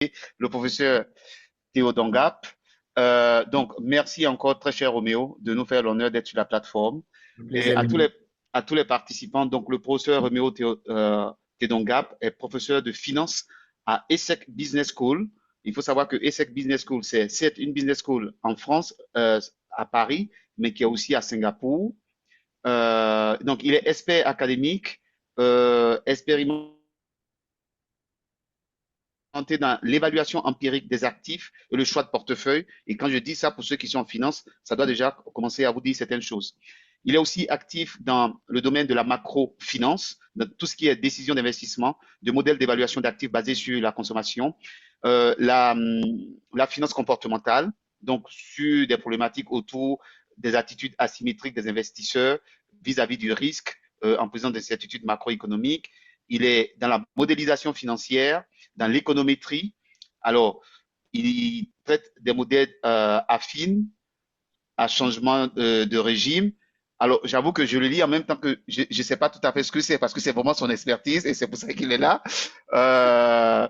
le professeur Théo Dongap. Donc, merci encore, très cher Roméo, de nous faire l'honneur d'être sur la plateforme. Le Et plaisir est mien. à tous les participants, donc le professeur Roméo Thédongap est professeur de finance à ESSEC Business School. Il faut savoir que ESSEC Business School, c'est une business school en France, à Paris, mais qui est aussi à Singapour. Donc, il est expert académique, expérimenté dans l'évaluation empirique des actifs et le choix de portefeuille. Et quand je dis ça, pour ceux qui sont en finance, ça doit déjà commencer à vous dire certaines choses. Il est aussi actif dans le domaine de la macro-finance, dans tout ce qui est décision d'investissement, de modèles d'évaluation d'actifs basés sur la consommation, la finance comportementale, donc sur des problématiques autour des attitudes asymétriques des investisseurs vis-à-vis du risque en présence des certitudes macroéconomiques. Il est dans la modélisation financière, dans l'économétrie. Alors, il traite des modèles affines à changement de régime. Alors, j'avoue que je le lis en même temps que je ne sais pas tout à fait ce que c'est parce que c'est vraiment son expertise et c'est pour ça qu'il est là. Euh,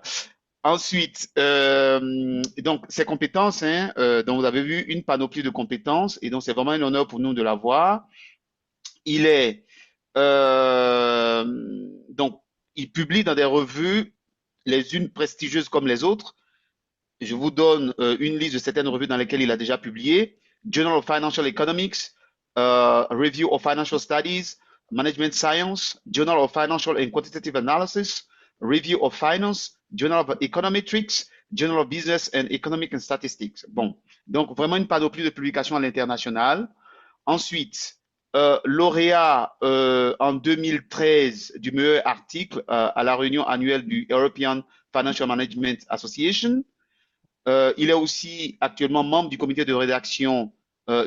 Ensuite, donc ces compétences, hein, donc vous avez vu une panoplie de compétences et donc c'est vraiment un honneur pour nous de l'avoir. Il est euh, donc il publie dans des revues les unes prestigieuses comme les autres. Je vous donne une liste de certaines revues dans lesquelles il a déjà publié. Journal of Financial Economics, Review of Financial Studies, Management Science, Journal of Financial and Quantitative Analysis, Review of Finance, Journal of Econometrics, Journal of Business and Economic and Statistics. Bon, donc vraiment une panoplie de publications à l'international. Ensuite, lauréat en 2013 du meilleur article à la réunion annuelle du European Financial Management Association. Il est aussi actuellement membre du comité de rédaction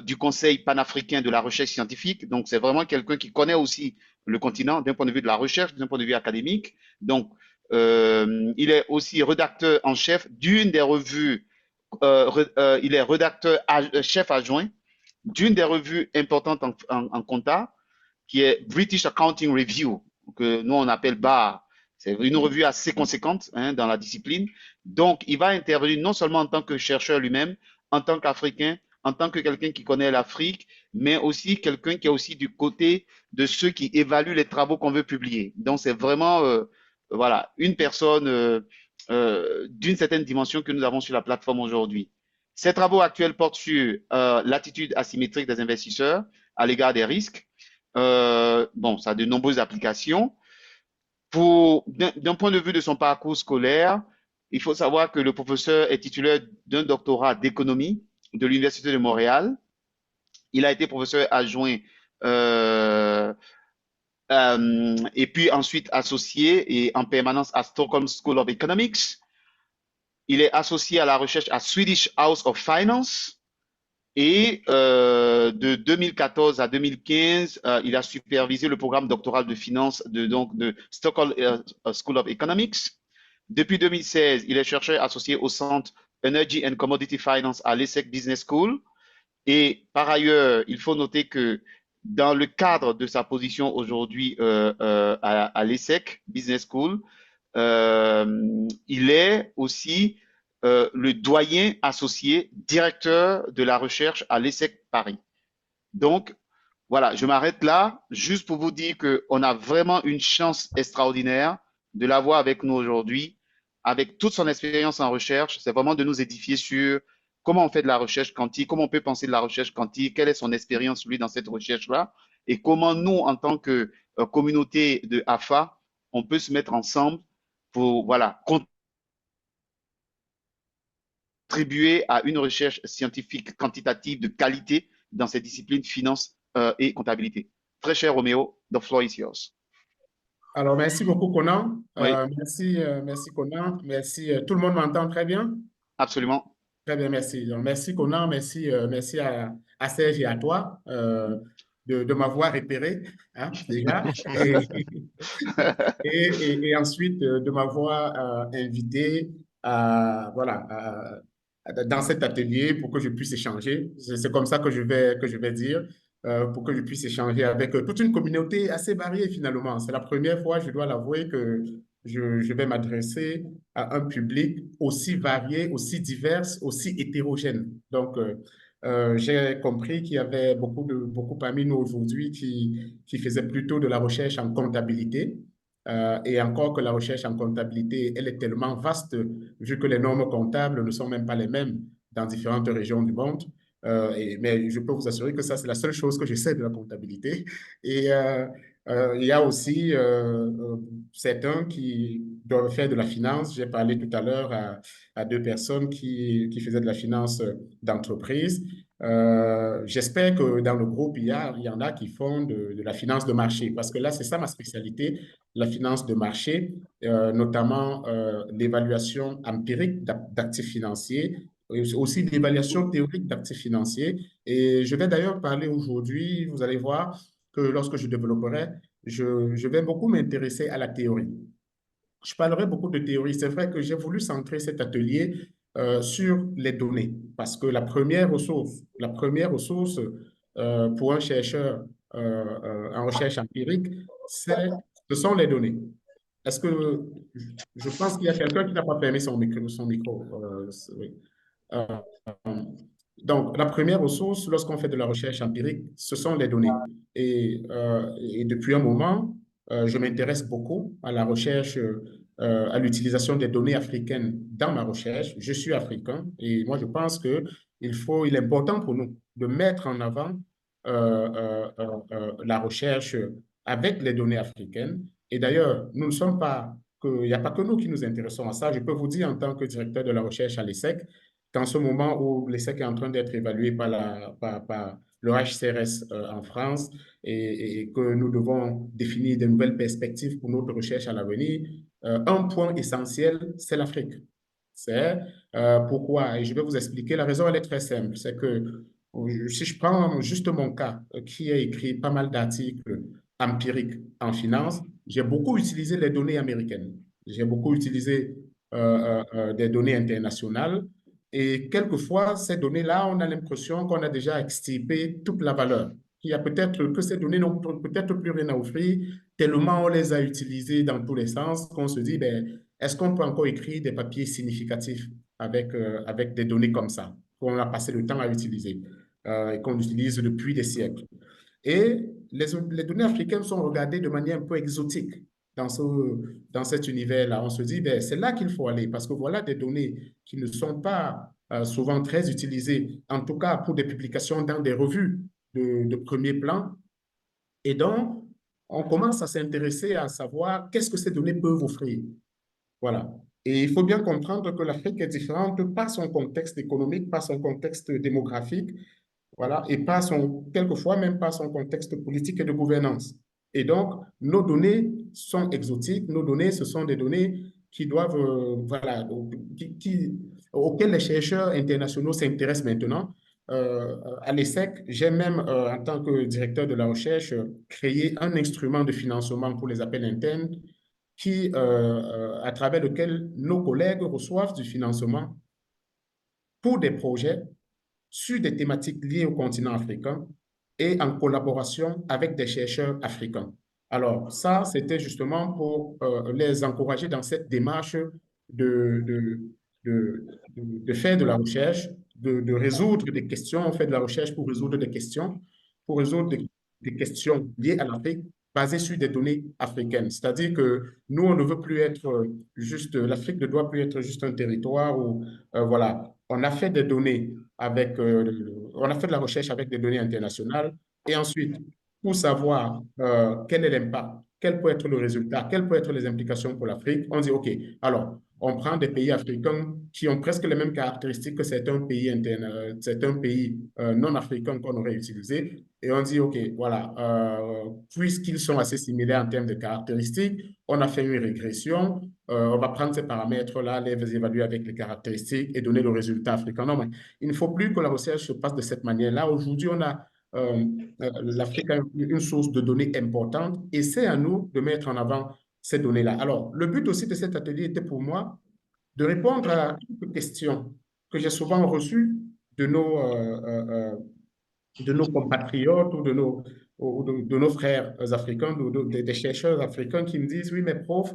du Conseil panafricain de la recherche scientifique. Donc, c'est vraiment quelqu'un qui connaît aussi le continent d'un point de vue de la recherche, d'un point de vue académique. Donc, il est aussi rédacteur en chef d'une des revues, il est chef adjoint d'une des revues importantes en compta, qui est British Accounting Review, que nous on appelle BAR. C'est une revue assez conséquente hein, dans la discipline. Donc, il va intervenir non seulement en tant que chercheur lui-même, en tant qu'Africain, en tant que quelqu'un qui connaît l'Afrique, mais aussi quelqu'un qui est aussi du côté de ceux qui évaluent les travaux qu'on veut publier. Donc, c'est vraiment voilà, une personne d'une certaine dimension que nous avons sur la plateforme aujourd'hui. Ces travaux actuels portent sur l'attitude asymétrique des investisseurs à l'égard des risques. Bon, ça a de nombreuses applications. D'un point de vue de son parcours scolaire, il faut savoir que le professeur est titulaire d'un doctorat d'économie de l'Université de Montréal. Il a été professeur adjoint et puis ensuite associé et en permanence à Stockholm School of Economics. Il est associé à la recherche à Swedish House of Finance. Et de 2014 à 2015, il a supervisé le programme doctoral de finance de Stockholm School of Economics. Depuis 2016, il est chercheur associé au Centre Energy and Commodity Finance à l'ESSEC Business School. Et par ailleurs, il faut noter que dans le cadre de sa position aujourd'hui à l'ESSEC Business School, il est aussi le doyen associé directeur de la recherche à l'ESSEC Paris. Donc, voilà, je m'arrête là, juste pour vous dire qu'on a vraiment une chance extraordinaire de l'avoir avec nous aujourd'hui, avec toute son expérience en recherche. C'est vraiment de nous édifier sur comment on fait de la recherche quantique, comment on peut penser de la recherche quantique, quelle est son expérience, lui, dans cette recherche-là, et comment nous, en tant que communauté de AFA, on peut se mettre ensemble pour, voilà, contribuer à une recherche scientifique quantitative de qualité dans ces disciplines finance et comptabilité. Très cher Roméo, the floor is yours. Alors, merci beaucoup, Conan. Oui, Merci, Conan. Merci. Tout le monde m'entend très bien? absolument. Très bien, merci. Donc, merci, Conan. Merci à Serge et à toi de m'avoir repéré, hein, déjà. Et ensuite, de m'avoir invité dans cet atelier pour que je puisse échanger. C'est comme ça que je vais dire, pour que je puisse échanger avec toute une communauté assez variée finalement. C'est la première fois, je dois l'avouer, que je vais m'adresser à un public aussi varié, aussi divers, aussi hétérogène. Donc, j'ai compris qu'il y avait beaucoup parmi nous aujourd'hui qui faisaient plutôt de la recherche en comptabilité. Et encore que la recherche en comptabilité, elle est tellement vaste, vu que les normes comptables ne sont même pas les mêmes dans différentes régions du monde. Mais je peux vous assurer que ça, c'est la seule chose que je sais de la comptabilité. Et il y a aussi certains qui doivent faire de la finance. J'ai parlé tout à l'heure à deux personnes qui faisaient de la finance d'entreprise. J'espère que dans le groupe, il y en a qui font de la finance de marché, parce que là, c'est ça ma spécialité, la finance de marché, notamment l'évaluation empirique d'actifs financiers, et aussi l'évaluation théorique d'actifs financiers. Et je vais d'ailleurs parler aujourd'hui, vous allez voir que lorsque je développerai, je vais beaucoup m'intéresser à la théorie. Je parlerai beaucoup de théorie. C'est vrai que j'ai voulu centrer cet atelier sur les données, parce que la première ressource pour un chercheur en recherche empirique, ce sont les données. Est-ce que je pense qu'il y a quelqu'un qui n'a pas fermé son micro. Oui. Euh, donc, la première ressource, lorsqu'on fait de la recherche empirique, ce sont les données. Et depuis un moment, je m'intéresse beaucoup à la recherche, à l'utilisation des données africaines dans ma recherche. Je suis africain et moi, je pense il est important pour nous de mettre en avant la recherche avec les données africaines. Et d'ailleurs, il n'y a pas que nous qui nous intéressons à ça. Je peux vous dire en tant que directeur de la recherche à l'ESSEC, qu'en ce moment où l'ESSEC est en train d'être évalué par le HCRS en France et que nous devons définir de nouvelles perspectives pour notre recherche à l'avenir, un point essentiel, c'est l'Afrique. C'est pourquoi, et je vais vous expliquer, la raison elle est très simple, c'est que si je prends juste mon cas, qui a écrit pas mal d'articles empiriques en finance, j'ai beaucoup utilisé les données américaines. J'ai beaucoup utilisé des données internationales. Et quelquefois, ces données-là, on a l'impression qu'on a déjà extirpé toute la valeur. Il y a peut-être que ces données n'ont peut-être plus rien à offrir, tellement on les a utilisées dans tous les sens qu'on se dit, ben, est-ce qu'on peut encore écrire des papiers significatifs avec des données comme ça, qu'on a passé le temps à utiliser et qu'on utilise depuis des siècles? Et les données africaines sont regardées de manière un peu exotique dans cet univers-là. On se dit, ben, c'est là qu'il faut aller parce que voilà des données qui ne sont pas souvent très utilisées, en tout cas pour des publications dans des revues de premier plan. Et donc, on commence à s'intéresser à savoir qu'est-ce que ces données peuvent offrir. Voilà. Et il faut bien comprendre que l'Afrique est différente par son contexte économique, par son contexte démographique, voilà, et quelquefois même par son contexte politique et de gouvernance. Et donc, nos données sont exotiques. Nos données, ce sont des données qui doivent, voilà, auxquelles les chercheurs internationaux s'intéressent maintenant. À l'ESSEC, j'ai même, en tant que directeur de la recherche, créé un instrument de financement pour les appels internes à travers lequel nos collègues reçoivent du financement pour des projets sur des thématiques liées au continent africain et en collaboration avec des chercheurs africains. Alors, ça, c'était justement pour les encourager dans cette démarche de, de, de faire de la recherche, de résoudre des questions. On fait de la recherche pour résoudre des questions, pour résoudre des questions liées à l'Afrique basées sur des données africaines. C'est-à-dire que nous, on ne veut plus être l'Afrique ne doit plus être juste un territoire où, voilà, on a fait des données on a fait de la recherche avec des données internationales et ensuite, pour savoir quel est l'impact, quel peut être le résultat, quelles peuvent être les implications pour l'Afrique, on dit, OK, alors, on prend des pays africains qui ont presque les mêmes caractéristiques que certains pays non africains qu'on aurait utilisés et on dit, OK, voilà, puisqu'ils sont assez similaires en termes de caractéristiques, on a fait une régression, on va prendre ces paramètres-là, les évaluer avec les caractéristiques et donner le résultat africain. Non, mais il ne faut plus que la recherche se passe de cette manière-là. Aujourd'hui, euh, l'Afrique a une source de données importante et c'est à nous de mettre en avant ces données-là. Alors, le but aussi de cet atelier était pour moi de répondre à quelques questions que j'ai souvent reçues de de nos compatriotes ou de nos frères africains, des chercheurs africains qui me disent, oui, mais prof,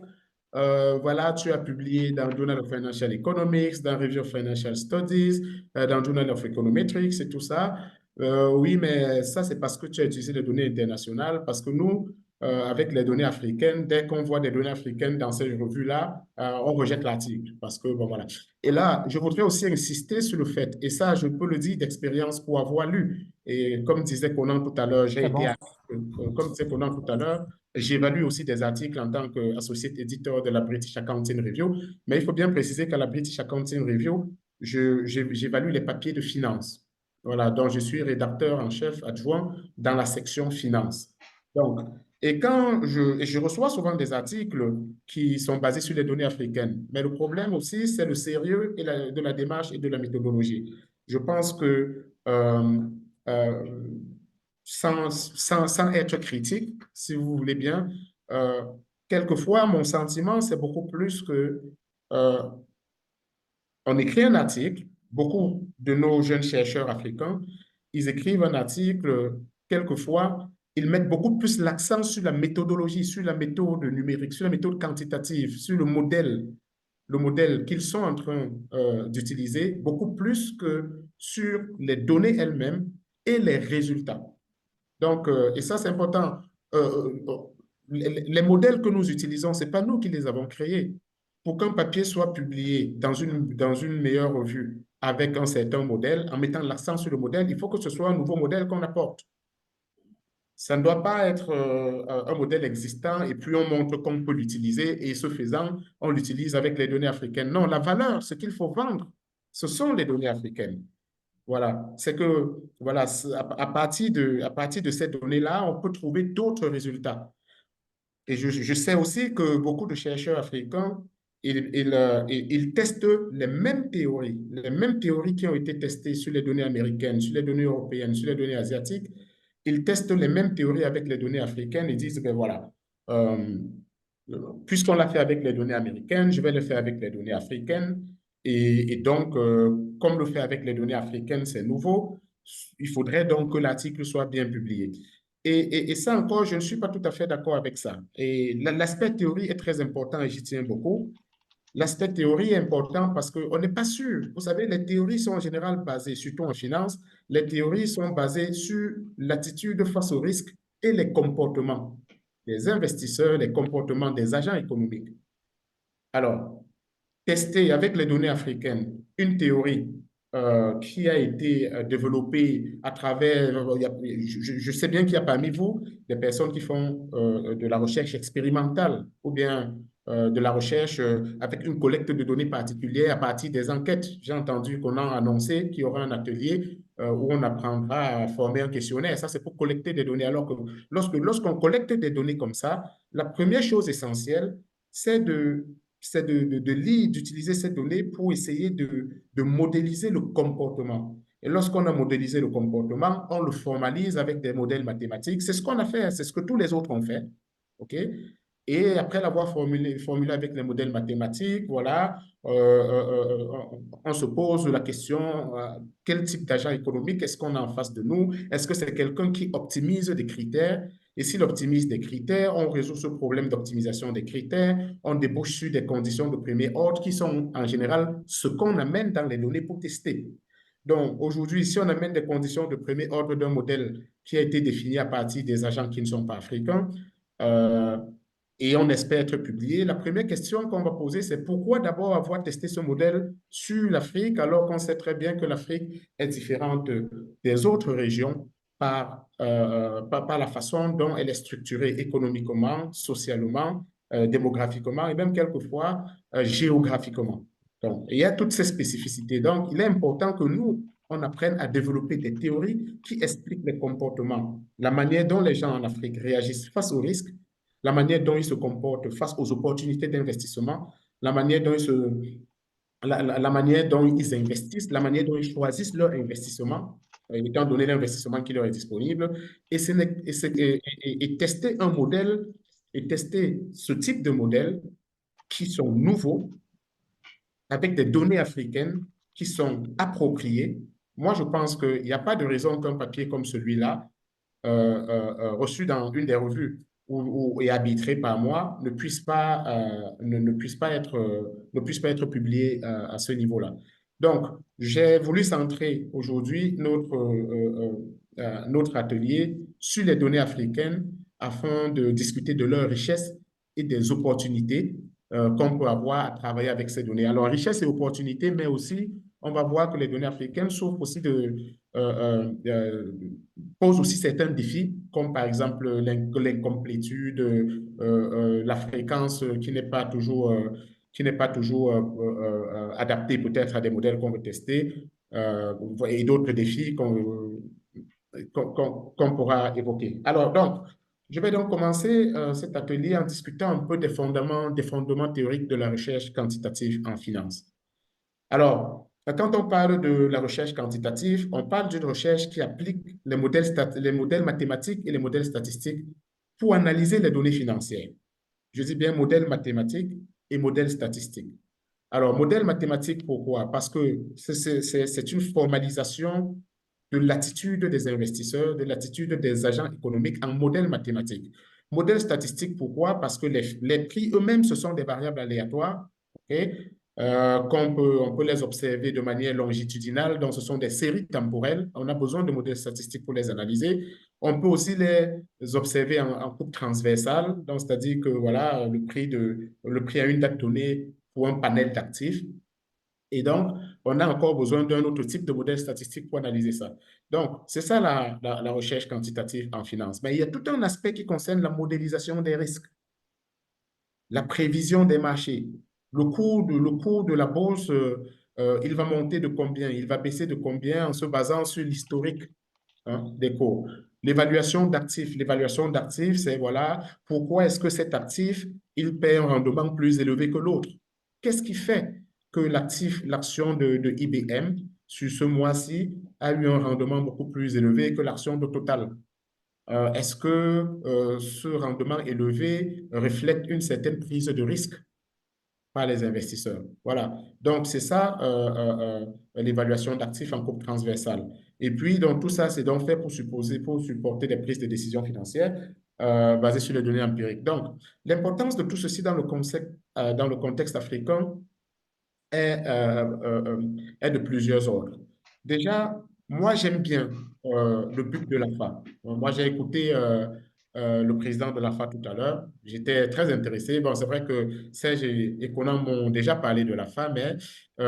voilà, tu as publié dans Journal of Financial Economics, dans Review of Financial Studies, dans Journal of Econometrics et tout ça. Oui, mais ça, c'est parce que tu as utilisé des données internationales, parce que nous, avec les données africaines, dès qu'on voit des données africaines dans ces revues-là, on rejette l'article, parce que, bon, voilà. Et là, je voudrais aussi insister sur le fait, et ça, je peux le dire d'expérience pour avoir lu, et comme disait Conan tout à l'heure, j'ai Très été, bon. comme disait Conan tout à l'heure, j'évalue aussi des articles en tant qu'associé éditeur de la British Accounting Review, mais il faut bien préciser qu'à la British Accounting Review, j'évalue les papiers de finance. Voilà, donc je suis rédacteur en chef adjoint dans la section finance. Donc, et je reçois souvent des articles qui sont basés sur les données africaines, mais le problème aussi, c'est le sérieux de la démarche et de la méthodologie. Je pense que euh, sans être critique, si vous voulez bien, euh, quelquefois, mon sentiment, c'est beaucoup plus que euh, on écrit un article, beaucoup de nos jeunes chercheurs africains, ils écrivent un article, quelquefois, ils mettent beaucoup plus l'accent sur la méthodologie, sur la méthode numérique, sur la méthode quantitative, sur le modèle qu'ils sont en train d'utiliser, beaucoup plus que sur les données elles-mêmes et les résultats. Donc, et ça, c'est important. Les modèles que nous utilisons, ce n'est pas nous qui les avons créés. Pour qu'un papier soit publié dans une meilleure revue avec un certain modèle, en mettant l'accent sur le modèle, il faut que ce soit un nouveau modèle qu'on apporte. Ça ne doit pas être un modèle existant et puis on montre qu'on peut l'utiliser et ce faisant, on l'utilise avec les données africaines. Non, la valeur, ce qu'il faut vendre, ce sont les données africaines. Voilà, c'est que voilà, à partir de ces données-là, on peut trouver d'autres résultats. Et je sais aussi que beaucoup de chercheurs africains, ils testent les mêmes théories qui ont été testées sur les données américaines, sur les données européennes, sur les données asiatiques. Ils testent les mêmes théories avec les données africaines et disent, ben voilà, euh, puisqu'on l'a fait avec les données américaines, je vais le faire avec les données africaines. Et donc, comme le fait avec les données africaines, c'est nouveau, il faudrait donc que l'article soit bien publié. Et ça encore, je ne suis pas tout à fait d'accord avec ça. Et l'aspect théorie est très important et j'y tiens beaucoup. L'aspect théorie est important parce qu'on n'est pas sûr. Vous savez, les théories sont en général basées, surtout en finance, les théories sont basées sur l'attitude face au risque et les comportements des investisseurs, les comportements des agents économiques. Alors, tester avec les données africaines une théorie qui a été développée à travers, je sais bien qu'il y a parmi vous des personnes qui font de la recherche expérimentale ou bien de la recherche avec une collecte de données particulière à partir des enquêtes. J'ai entendu qu'on a annoncé qu'il y aura un atelier où on apprendra à former un questionnaire. Ça, c'est pour collecter des données. Alors que lorsqu'on collecte des données comme ça, la première chose essentielle, c'est de lire, d'utiliser ces données pour essayer de modéliser le comportement. Et lorsqu'on a modélisé le comportement, on le formalise avec des modèles mathématiques. C'est ce qu'on a fait, c'est ce que tous les autres ont fait. OK? Et après l'avoir formulé avec les modèles mathématiques, voilà, on se pose la question, quel type d'agent économique est-ce qu'on a en face de nous? Est-ce que c'est quelqu'un qui optimise des critères? Et s'il optimise des critères, on résout ce problème d'optimisation des critères, on débouche sur des conditions de premier ordre qui sont en général ce qu'on amène dans les données pour tester. Donc aujourd'hui, si on amène des conditions de premier ordre d'un modèle qui a été défini à partir des agents qui ne sont pas africains, euh, et on espère être publié, la première question qu'on va poser, c'est pourquoi d'abord avoir testé ce modèle sur l'Afrique alors qu'on sait très bien que l'Afrique est différente des autres régions par la façon dont elle est structurée économiquement, socialement, démographiquement et même quelquefois géographiquement. Donc, il y a toutes ces spécificités. Donc, il est important que nous, on apprenne à développer des théories qui expliquent les comportements, la manière dont les gens en Afrique réagissent face aux risques, la manière dont ils se comportent face aux opportunités d'investissement, la manière dont la manière dont ils investissent, la manière dont ils choisissent leur investissement, étant donné l'investissement qui leur est disponible, et tester un modèle, et tester ce type de modèles qui sont nouveaux, avec des données africaines qui sont appropriées. Moi, je pense qu'il n'y a pas de raison qu'un papier comme celui-là, reçu dans une des revues et arbitré par moi ne puisse pas être publié à ce niveau-là. Donc, j'ai voulu centrer aujourd'hui notre atelier sur les données africaines afin de discuter de leurs richesses et des opportunités qu'on peut avoir à travailler avec ces données. Alors, richesses et opportunités, mais aussi, on va voir que les données africaines souffrent aussi posent aussi certains défis, comme par exemple l'incomplétude, la fréquence qui n'est pas toujours adaptée peut-être à des modèles qu'on veut tester, et d'autres défis qu'on pourra évoquer. Alors, donc, je vais donc commencer cet atelier en discutant un peu des fondements théoriques de la recherche quantitative en finance. Alors, quand on parle de la recherche quantitative, on parle d'une recherche qui applique les modèles mathématiques et les modèles statistiques pour analyser les données financières. Je dis bien modèles mathématiques et modèles statistiques. Alors, modèle mathématique, pourquoi? Parce que c'est une formalisation de l'attitude des investisseurs, de l'attitude des agents économiques en modèle mathématique. Modèle statistique, pourquoi? Parce que les prix eux-mêmes, ce sont des variables aléatoires, okay? On peut les observer de manière longitudinale, donc ce sont des séries temporelles. On a besoin de modèles statistiques pour les analyser. On peut aussi les observer en coupe transversale, donc c'est-à-dire que voilà, le prix à une date donnée pour un panel d'actifs. Et donc, on a encore besoin d'un autre type de modèle statistique pour analyser ça. Donc, c'est ça la recherche quantitative en finance. Mais il y a tout un aspect qui concerne la modélisation des risques, la prévision des marchés. Le cours de la bourse, il va monter de combien? Il va baisser de combien en se basant sur l'historique des cours. L'évaluation d'actifs, c'est voilà, pourquoi est-ce que cet actif, il paie un rendement plus élevé que l'autre? Qu'est-ce qui fait que l'action de IBM, sur ce mois-ci, a eu un rendement beaucoup plus élevé que l'action de Total? Est-ce que ce rendement élevé reflète une certaine prise de risque par les investisseurs? Voilà. Donc, c'est ça l'évaluation d'actifs en coupe transversale. Et puis, donc, tout ça, c'est donc fait pour supporter des prises de décision financières basées sur les données empiriques. Donc, l'importance de tout ceci dans le contexte africain est de plusieurs ordres. Déjà, moi, j'aime bien le but de l'AFA. Moi, j'ai écouté le président de l'AFA tout à l'heure. J'étais très intéressé. Bon, c'est vrai que Serge et Conan m'ont déjà parlé de l'AFA, mais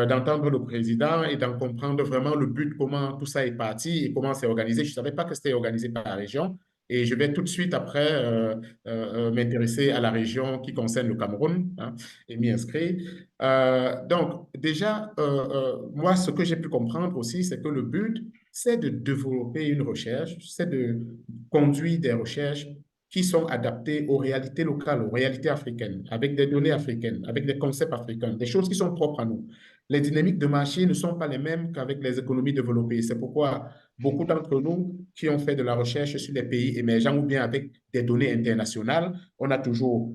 d'entendre le président et d'en comprendre vraiment le but, comment tout ça est parti et comment c'est organisé. Je ne savais pas que c'était organisé par la région. Et je vais tout de suite après m'intéresser à la région qui concerne le Cameroun, hein, et m'y inscrire. Donc, déjà, moi, ce que j'ai pu comprendre aussi, c'est que le but, c'est de développer une recherche, c'est de conduire des recherches qui sont adaptées aux réalités locales, aux réalités africaines, avec des données africaines, avec des concepts africains, des choses qui sont propres à nous. Les dynamiques de marché ne sont pas les mêmes qu'avec les économies développées. C'est pourquoi beaucoup d'entre nous qui ont fait de la recherche sur les pays émergents ou bien avec des données internationales, on a toujours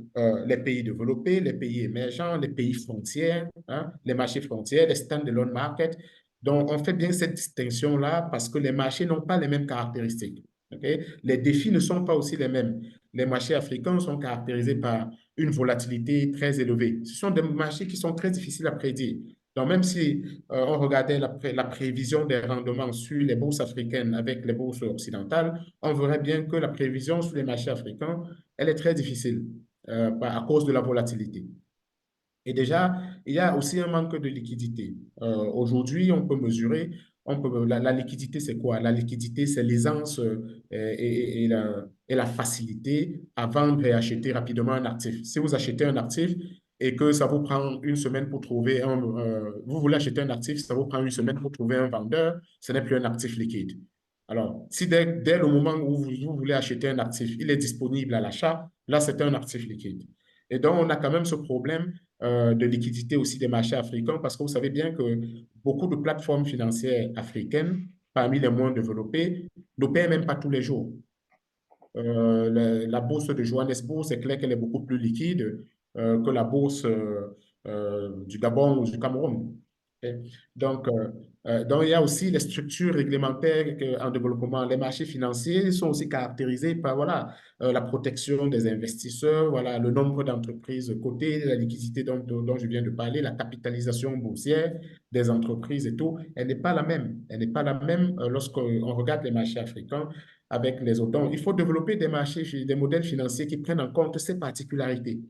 les pays développés, les pays émergents, les pays frontières, hein, les marchés frontières, les stand-alone markets. Donc, on fait bien cette distinction-là parce que les marchés n'ont pas les mêmes caractéristiques. Okay? Les défis ne sont pas aussi les mêmes. Les marchés africains sont caractérisés par une volatilité très élevée. Ce sont des marchés qui sont très difficiles à prédire. Donc, même si on regardait la prévision des rendements sur les bourses africaines avec les bourses occidentales, on verrait bien que la prévision sur les marchés africains, elle est très difficile à cause de la volatilité. Et déjà, il y a aussi un manque de liquidité. Aujourd'hui, on peut mesurer, la liquidité, c'est quoi? La liquidité, c'est l'aisance et la facilité à vendre et acheter rapidement un actif. Si vous achetez un actif et que ça vous prend une semaine pour trouver vous voulez acheter un actif, ça vous prend une semaine pour trouver un vendeur, ce n'est plus un actif liquide. Alors, si dès le moment où vous voulez acheter un actif, il est disponible à l'achat, là, c'est un actif liquide. Et donc, on a quand même ce problème de liquidité aussi des marchés africains parce que vous savez bien que beaucoup de plateformes financières africaines, parmi les moins développées, ne paient même pas tous les jours. La bourse de Johannesburg, c'est clair qu'elle est beaucoup plus liquide que la bourse du Gabon ou du Cameroun. Ok. Donc, donc, il y a aussi les structures réglementaires en développement. Les marchés financiers sont aussi caractérisés par voilà, la protection des investisseurs, voilà, le nombre d'entreprises cotées, la liquidité dont je viens de parler, la capitalisation boursière des entreprises et tout. Elle n'est pas la même. Elle n'est pas la même lorsqu'on regarde les marchés africains avec les autres. Donc, il faut développer des marchés, des modèles financiers qui prennent en compte ces particularités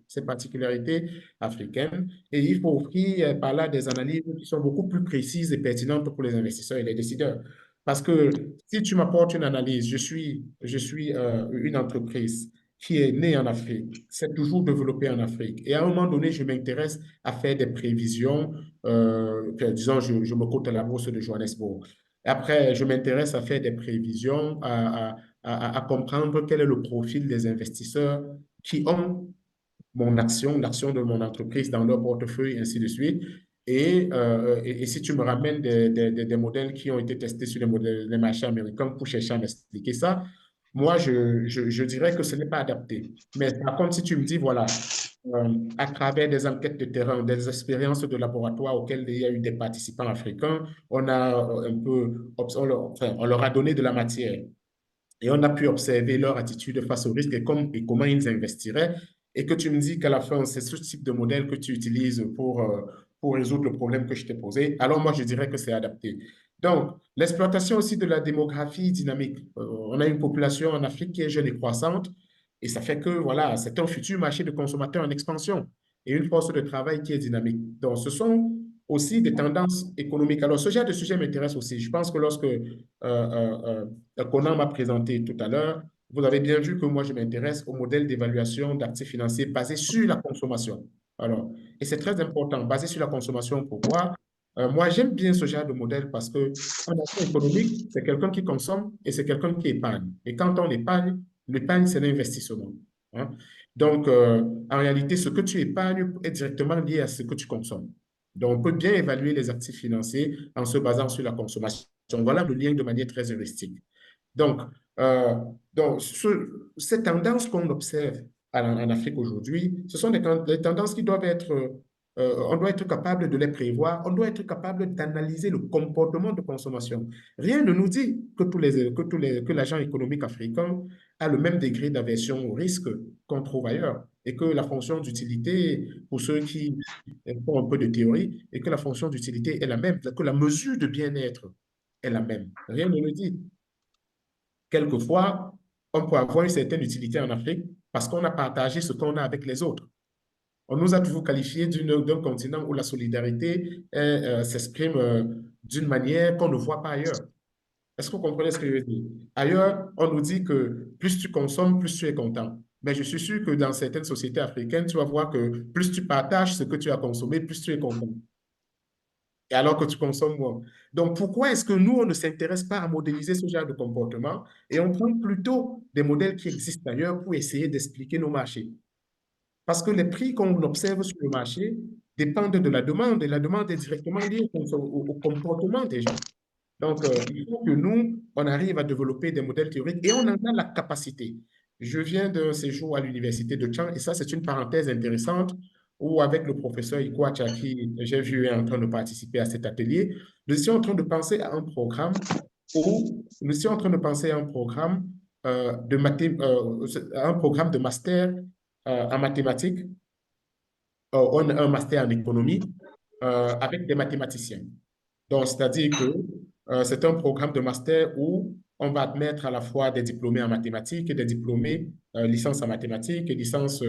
africaines. Et il faut offrir par là des analyses qui sont beaucoup plus précises et pertinentes pour les investisseurs et les décideurs. Parce que si tu m'apportes une analyse, je suis une entreprise qui est née en Afrique, s'est toujours développée en Afrique. Et à un moment donné, je m'intéresse à faire des prévisions, disons, je me cote à la bourse de Johannesburg. Et après, je m'intéresse à faire des prévisions, à comprendre quel est le profil des investisseurs qui ont mon action, l'action de mon entreprise dans leur portefeuille, ainsi de suite. Et si tu me ramènes des modèles qui ont été testés sur les marchés américains pour chercher à m'expliquer ça, moi, je dirais que ce n'est pas adapté. Mais par contre, si tu me dis, voilà, à travers des enquêtes de terrain, des expériences de laboratoire auxquelles il y a eu des participants africains, on a un peu, enfin, on leur a donné de la matière. Et on a pu observer leur attitude face au risque et comment ils investiraient. Et que tu me dis qu'à la fin, c'est ce type de modèle que tu utilises pour résoudre le problème que je t'ai posé. Alors moi, je dirais que c'est adapté. Donc, l'exploitation aussi de la démographie dynamique. On a une population en Afrique qui est jeune et croissante. Et ça fait que, voilà, c'est un futur marché de consommateurs en expansion et une force de travail qui est dynamique. Donc, ce sont aussi des tendances économiques. Alors, ce genre de sujet m'intéresse aussi. Je pense que lorsque Conan m'a présenté tout à l'heure, vous avez bien vu que moi, je m'intéresse au modèle d'évaluation d'actifs financiers basé sur la consommation. Alors, et c'est très important, basé sur la consommation. Pourquoi? Moi, j'aime bien ce genre de modèle parce que en action économique, c'est quelqu'un qui consomme et c'est quelqu'un qui épargne. Et quand on épargne, l'épargne, c'est l'investissement. Hein. Donc, en réalité, ce que tu épargnes est directement lié à ce que tu consommes. Donc, on peut bien évaluer les actifs financiers en se basant sur la consommation. Voilà le lien de manière très heuristique. Donc, euh, ces tendances qu'on observe en Afrique aujourd'hui, ce sont des tendances qui doivent être, on doit être capable de les prévoir, on doit être capable d'analyser le comportement de consommation. Rien ne nous dit que l'agent économique africain a le même degré d'aversion au risque qu'on trouve ailleurs et que la fonction d'utilité, pour ceux qui font un peu de théorie, et que la fonction d'utilité est la même, que la mesure de bien-être est la même. Rien ne le dit. Quelquefois, on peut avoir une certaine utilité en Afrique parce qu'on a partagé ce qu'on a avec les autres. On nous a toujours qualifié d'un continent où la solidarité s'exprime d'une manière qu'on ne voit pas ailleurs. Est-ce que vous comprenez ce que je veux dire? Ailleurs, on nous dit que plus tu consommes, plus tu es content. Mais je suis sûr que dans certaines sociétés africaines, tu vas voir que plus tu partages ce que tu as consommé, plus tu es content. Et alors que tu consommes moins. Donc, pourquoi est-ce que nous, on ne s'intéresse pas à modéliser ce genre de comportement et on prend plutôt des modèles qui existent ailleurs pour essayer d'expliquer nos marchés? Parce que les prix qu'on observe sur le marché dépendent de la demande et la demande est directement liée au comportement des gens. Donc, il faut que nous, on arrive à développer des modèles théoriques et on en a la capacité. Je viens d'un séjour à l'université de Tchang et ça, c'est une parenthèse intéressante où avec le professeur Ikwacha qui j'ai vu est en train de participer à cet atelier, nous étions en train de penser à un programme nous étions en train de penser à un programme un programme de master en mathématiques, un master en économie avec des mathématiciens. Donc, c'est-à-dire que c'est un programme de master où on va admettre à la fois des diplômés en mathématiques et des diplômés licence en mathématiques et licence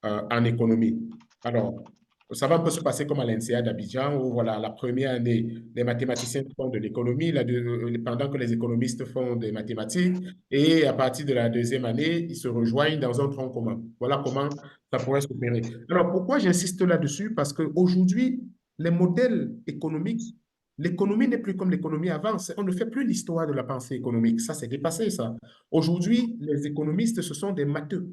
en économie. Alors, ça va un peu se passer comme à l'INSEAD d'Abidjan, où voilà, la première année, les mathématiciens font de l'économie, pendant que les économistes font des mathématiques, et à partir de la deuxième année, ils se rejoignent dans un tronc commun. Voilà comment ça pourrait s'opérer. Alors, pourquoi j'insiste là-dessus? Parce qu'aujourd'hui, les modèles économiques, l'économie n'est plus comme l'économie avant. On ne fait plus l'histoire de la pensée économique. Ça, c'est dépassé, ça. Aujourd'hui, les économistes, ce sont des matheux.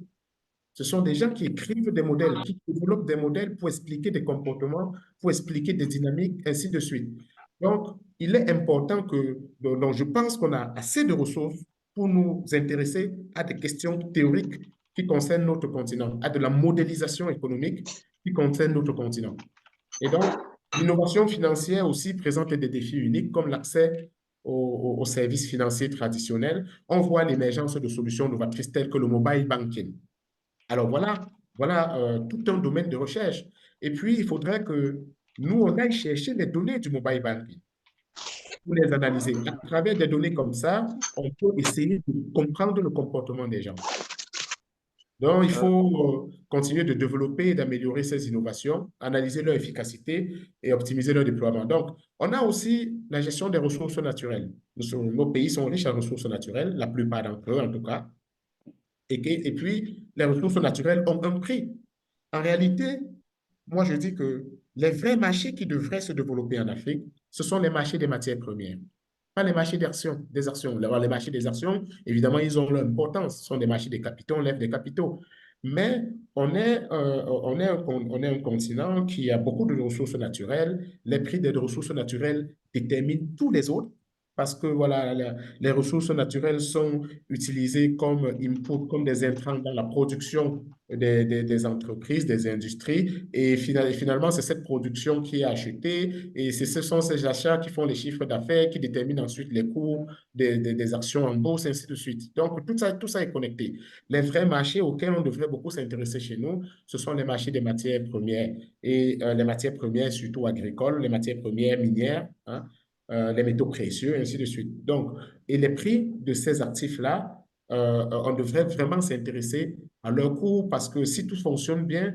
Ce sont des gens qui écrivent des modèles, qui développent des modèles pour expliquer des comportements, pour expliquer des dynamiques, ainsi de suite. Donc, il est important donc je pense qu'on a assez de ressources pour nous intéresser à des questions théoriques qui concernent notre continent, à de la modélisation économique qui concerne notre continent. Et donc, L'innovation financière aussi présente des défis uniques comme l'accès aux services financiers traditionnels. On voit l'émergence de solutions novatrices telles que le mobile banking. Alors voilà tout un domaine de recherche. Et puis, il faudrait que nous, on aille chercher les données du mobile banking pour les analyser. À travers des données comme ça, on peut essayer de comprendre le comportement des gens. Donc, il Euh, faut continuer de développer et d'améliorer ces innovations, analyser leur efficacité et optimiser leur déploiement. Donc, on a aussi la gestion des ressources naturelles. Nos pays sont riches en ressources naturelles, la plupart d'entre eux en tout cas. Et puis, les ressources naturelles ont un prix. En réalité, moi, je dis que les vrais marchés qui devraient se développer en Afrique, ce sont les marchés des matières premières, pas les marchés des actions. Alors, les marchés des actions, évidemment, ils ont leur importance. Ce sont des marchés des capitaux, on lève des capitaux. Mais on est un continent qui a beaucoup de ressources naturelles. Les prix des ressources naturelles déterminent tous les autres parce que voilà, les ressources naturelles sont utilisées comme input, comme des intrants dans la production des entreprises, des industries. Et finalement, c'est cette production qui est achetée et ce sont ces achats qui font les chiffres d'affaires, qui déterminent ensuite les cours des actions en bourse, ainsi de suite. Donc, tout ça est connecté. Les vrais marchés auxquels on devrait beaucoup s'intéresser chez nous, ce sont les marchés des matières premières et les matières premières surtout agricoles, les matières premières minières, hein, les métaux précieux, ainsi de suite. Donc, et les prix de ces actifs-là, on devrait vraiment s'intéresser à leur cours parce que si tout fonctionne bien,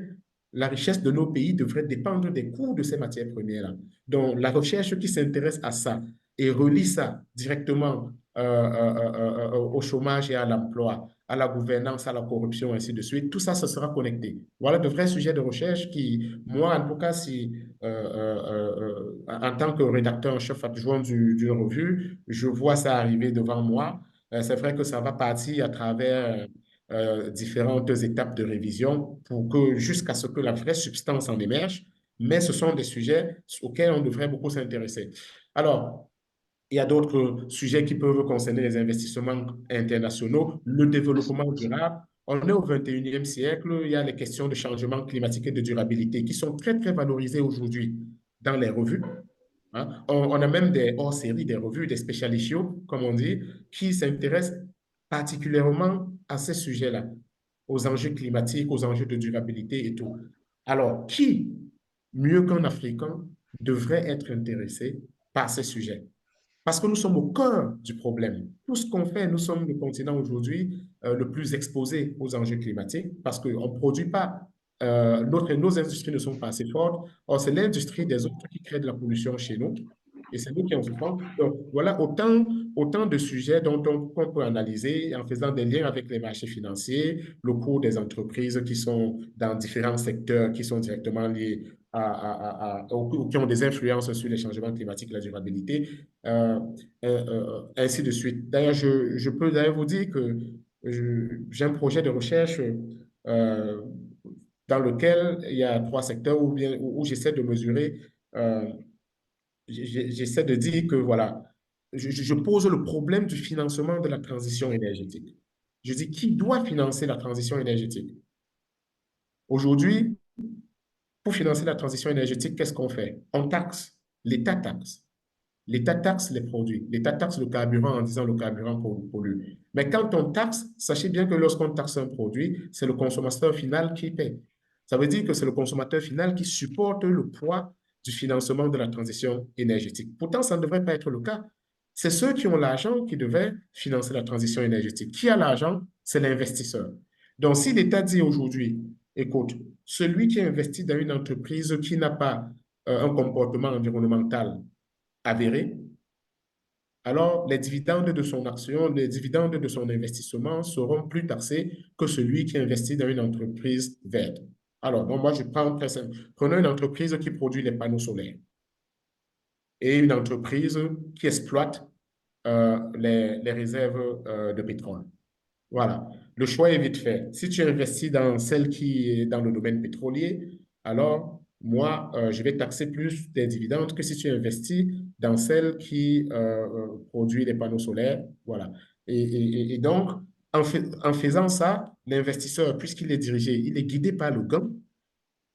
la richesse de nos pays devrait dépendre des cours de ces matières premières-là. Donc, la recherche qui s'intéresse à ça et relie ça directement au chômage et à l'emploi, à la gouvernance, à la corruption, ainsi de suite, tout ça, ce sera connecté. Voilà de vrais sujets de recherche qui, moi, en tout cas, si en tant que rédacteur en chef adjoint d'une revue, je vois ça arriver devant moi. C'est vrai que ça va partir à travers différentes étapes de révision pour que jusqu'à ce que la vraie substance en émerge, mais ce sont des sujets auxquels on devrait beaucoup s'intéresser. Alors, il y a d'autres sujets qui peuvent concerner les investissements internationaux, le développement durable. On est au 21e siècle, il y a les questions de changement climatique et de durabilité qui sont très, très valorisées aujourd'hui dans les revues. Hein. On a même des hors-séries, des revues, des special issues, comme on dit, qui s'intéressent particulièrement à ces sujets-là, aux enjeux climatiques, aux enjeux de durabilité et tout. Alors, qui, mieux qu'un Africain, devrait être intéressé par ces sujets? Parce que nous sommes au cœur du problème. Tout ce qu'on fait, nous sommes le continent aujourd'hui le plus exposé aux enjeux climatiques parce qu'on ne produit pas, nos industries ne sont pas assez fortes. Or, c'est l'industrie des autres qui crée de la pollution chez nous et c'est nous qui en souffrons. Donc, voilà autant de sujets qu'on peut analyser en faisant des liens avec les marchés financiers, le cours des entreprises qui sont dans différents secteurs qui sont directement liés ou qui ont des influences sur les changements climatiques et la durabilité euh, ainsi de suite. D'ailleurs, je peux d'ailleurs vous dire que j'ai un projet de recherche euh, dans lequel il y a trois secteurs où j'essaie de mesurer, euh, j'essaie de dire que voilà, je pose le problème du financement de la transition énergétique. Je dis qui doit financer la transition énergétique? Aujourd'hui, pour financer la transition énergétique, qu'est-ce qu'on fait? On taxe, l'État taxe. L'État taxe les produits. L'État taxe le carburant en disant le carburant pollue. Mais quand on taxe, sachez bien que lorsqu'on taxe un produit, c'est le consommateur final qui paie. Ça veut dire que c'est le consommateur final qui supporte le poids du financement de la transition énergétique. Pourtant, ça ne devrait pas être le cas. C'est ceux qui ont l'argent qui devaient financer la transition énergétique. Qui a l'argent? C'est l'investisseur. Donc, si l'État dit aujourd'hui, écoute, celui qui investit dans une entreprise qui n'a pas un comportement environnemental avéré, alors les dividendes de son action, les dividendes de son investissement seront plus taxés que celui qui investit dans une entreprise verte. Alors, bon, moi, je prends très simple. Prenons une entreprise qui produit les panneaux solaires et une entreprise qui exploite les réserves de pétrole. Voilà, le choix est vite fait. Si tu investis dans celle qui est dans le domaine pétrolier, alors moi, je vais taxer plus des dividendes que si tu investis dans celle qui produit les panneaux solaires. Voilà. Et donc, en faisant ça, l'investisseur, puisqu'il est dirigé, il est guidé par le gain,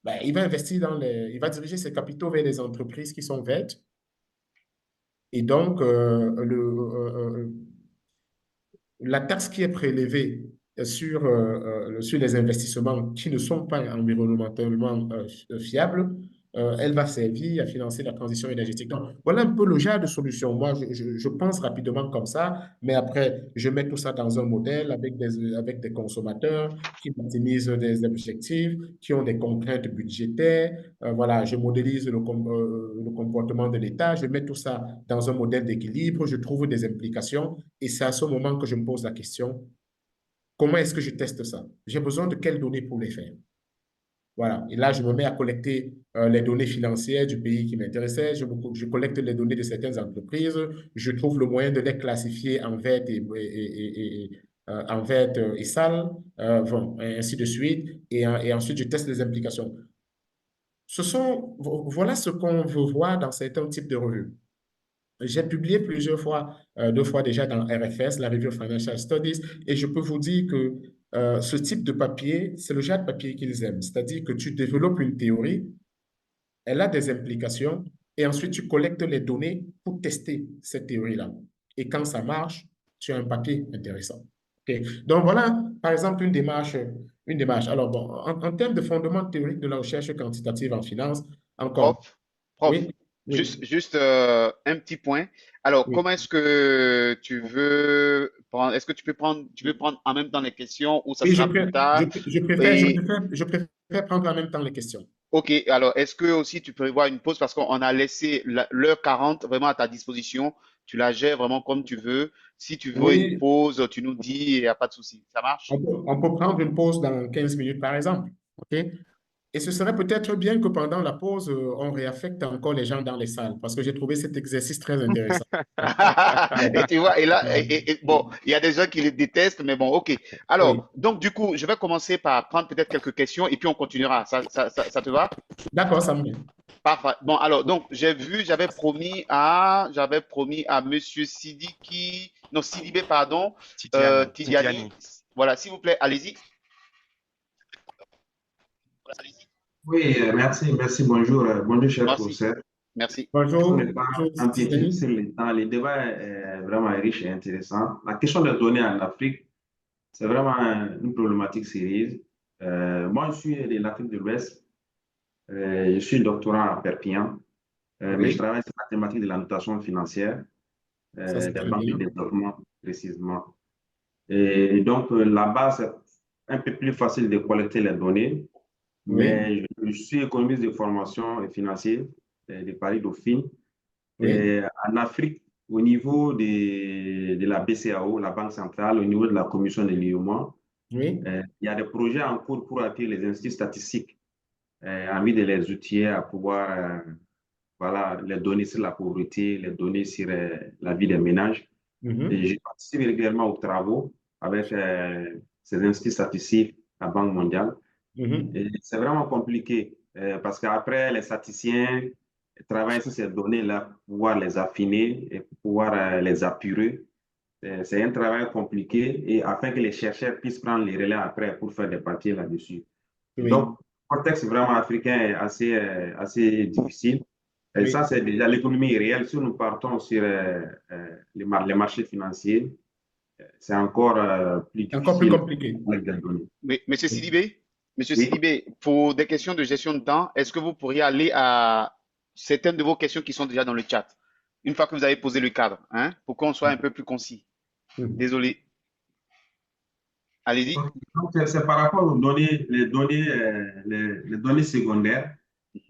ben, il va diriger ses capitaux vers les entreprises qui sont vertes. Et donc, la taxe qui est prélevée sur les investissements qui ne sont pas environnementalement fiables, elle va servir à financer la transition énergétique. Donc, voilà un peu le genre de solution. Moi, je pense rapidement comme ça, mais après, je mets tout ça dans un modèle avec des consommateurs qui optimisent des objectifs, qui ont des contraintes budgétaires. Voilà, je modélise le comportement de l'État, je mets tout ça dans un modèle d'équilibre, je trouve des implications et c'est à ce moment que je me pose la question, comment est-ce que je teste ça? J'ai besoin de quelles données pour les faire? Voilà. Et là, je me mets à collecter les données financières du pays qui m'intéressait. Je collecte les données de certaines entreprises. Je trouve le moyen de les classifier en vert en vert et sale, bon, et ainsi de suite. Et ensuite, je teste les implications. Voilà ce qu'on veut voir dans certains types de revues. J'ai publié plusieurs fois, 2 fois déjà dans RFS, la Review of Financial Studies, et je peux vous dire que ce type de papier, c'est le genre de papier qu'ils aiment. C'est-à-dire que tu développes une théorie, elle a des implications, et ensuite tu collectes les données pour tester cette théorie-là. Et quand ça marche, tu as un papier intéressant. OK. Donc voilà, par exemple, une démarche. Une démarche. Alors bon, en termes de fondement théorique de la recherche quantitative en finance, encore, Prof, prof, oui, oui, juste un petit point. Alors, oui. comment est-ce que tu veux prendre, est-ce que tu veux prendre en même temps les questions ou ça Oui, sera plus tard? Et je préfère prendre en même temps les questions. ok, alors est-ce que aussi tu prévois une pause parce qu'on a laissé l'heure 40 vraiment à ta disposition. Tu la gères vraiment comme tu veux. Si tu veux une Oui, pause, tu nous dis, il n'y a pas de souci. Ça marche? on peut prendre une pause dans 15 minutes, par exemple. OK? Et ce serait peut-être bien que pendant la pause, on réaffecte encore les gens dans les salles, parce que j'ai trouvé cet exercice très intéressant. Et tu vois, et là, bon, Oui, il y a des gens qui les détestent, mais bon, ok. oui. Alors, donc du coup, je vais commencer par prendre peut-être quelques questions et puis on continuera. Ça te va? D'accord, ça me vient. Parfait. Bon, alors, donc, j'avais promis à Monsieur Sidiki, non, Sidibé, pardon, Tidiane, Tidiane. Tidiane. Voilà, s'il vous plaît, allez-y. Oui, merci, bonjour, bonjour, cher Merci, professeur. merci. On Bonjour, n'est pas bonjour, empiété Tiziani. sur le temps. Le débat est vraiment riche et intéressant. La question des données en Afrique, c'est vraiment une problématique sérieuse. Moi, je suis de l'Afrique de l'Ouest. Je suis doctorant à Perpignan, mais je Oui, travaille sur la thématique de la notation financière, ça c'est des très banques de bien. développement précisément. Et donc, là-bas, c'est un peu plus facile de collecter les données. Oui, Mais je suis économiste de formation et financier de Paris Dauphine. oui, Et en Afrique, au niveau de la BCAO, la Banque centrale, au niveau de la Commission de l'UEMOA, oui. il y a des projets en cours pour appuyer les instituts statistiques, envie de les outiller à pouvoir voilà, les donner sur la pauvreté, les donner sur la vie des ménages. Et Mhm, je participe régulièrement aux travaux avec ces instituts statistiques, la Banque mondiale. Et mhm, c'est vraiment compliqué parce qu'après, les statisticiens travaillent sur ces données-là pour pouvoir les affiner et pour pouvoir les apurer. C'est un travail compliqué et afin que les chercheurs puissent prendre les relais après pour faire des papiers là-dessus. Et oui, donc, le contexte vraiment africain est assez difficile. Et ça, oui. c'est déjà l'économie réelle. Si nous partons sur les marchés financiers, c'est encore plus Encore plus difficile compliqué. avec des données. Mais, Oui. Monsieur Oui. Sidibé, pour des questions de gestion de temps, est-ce que vous pourriez aller à certaines de vos questions qui sont déjà dans le chat, une fois que vous avez posé le cadre, hein, pour qu'on soit un peu plus concis. Mhm, Désolé. Allez-y. Ok. Donc, c'est par rapport aux données, les données secondaires,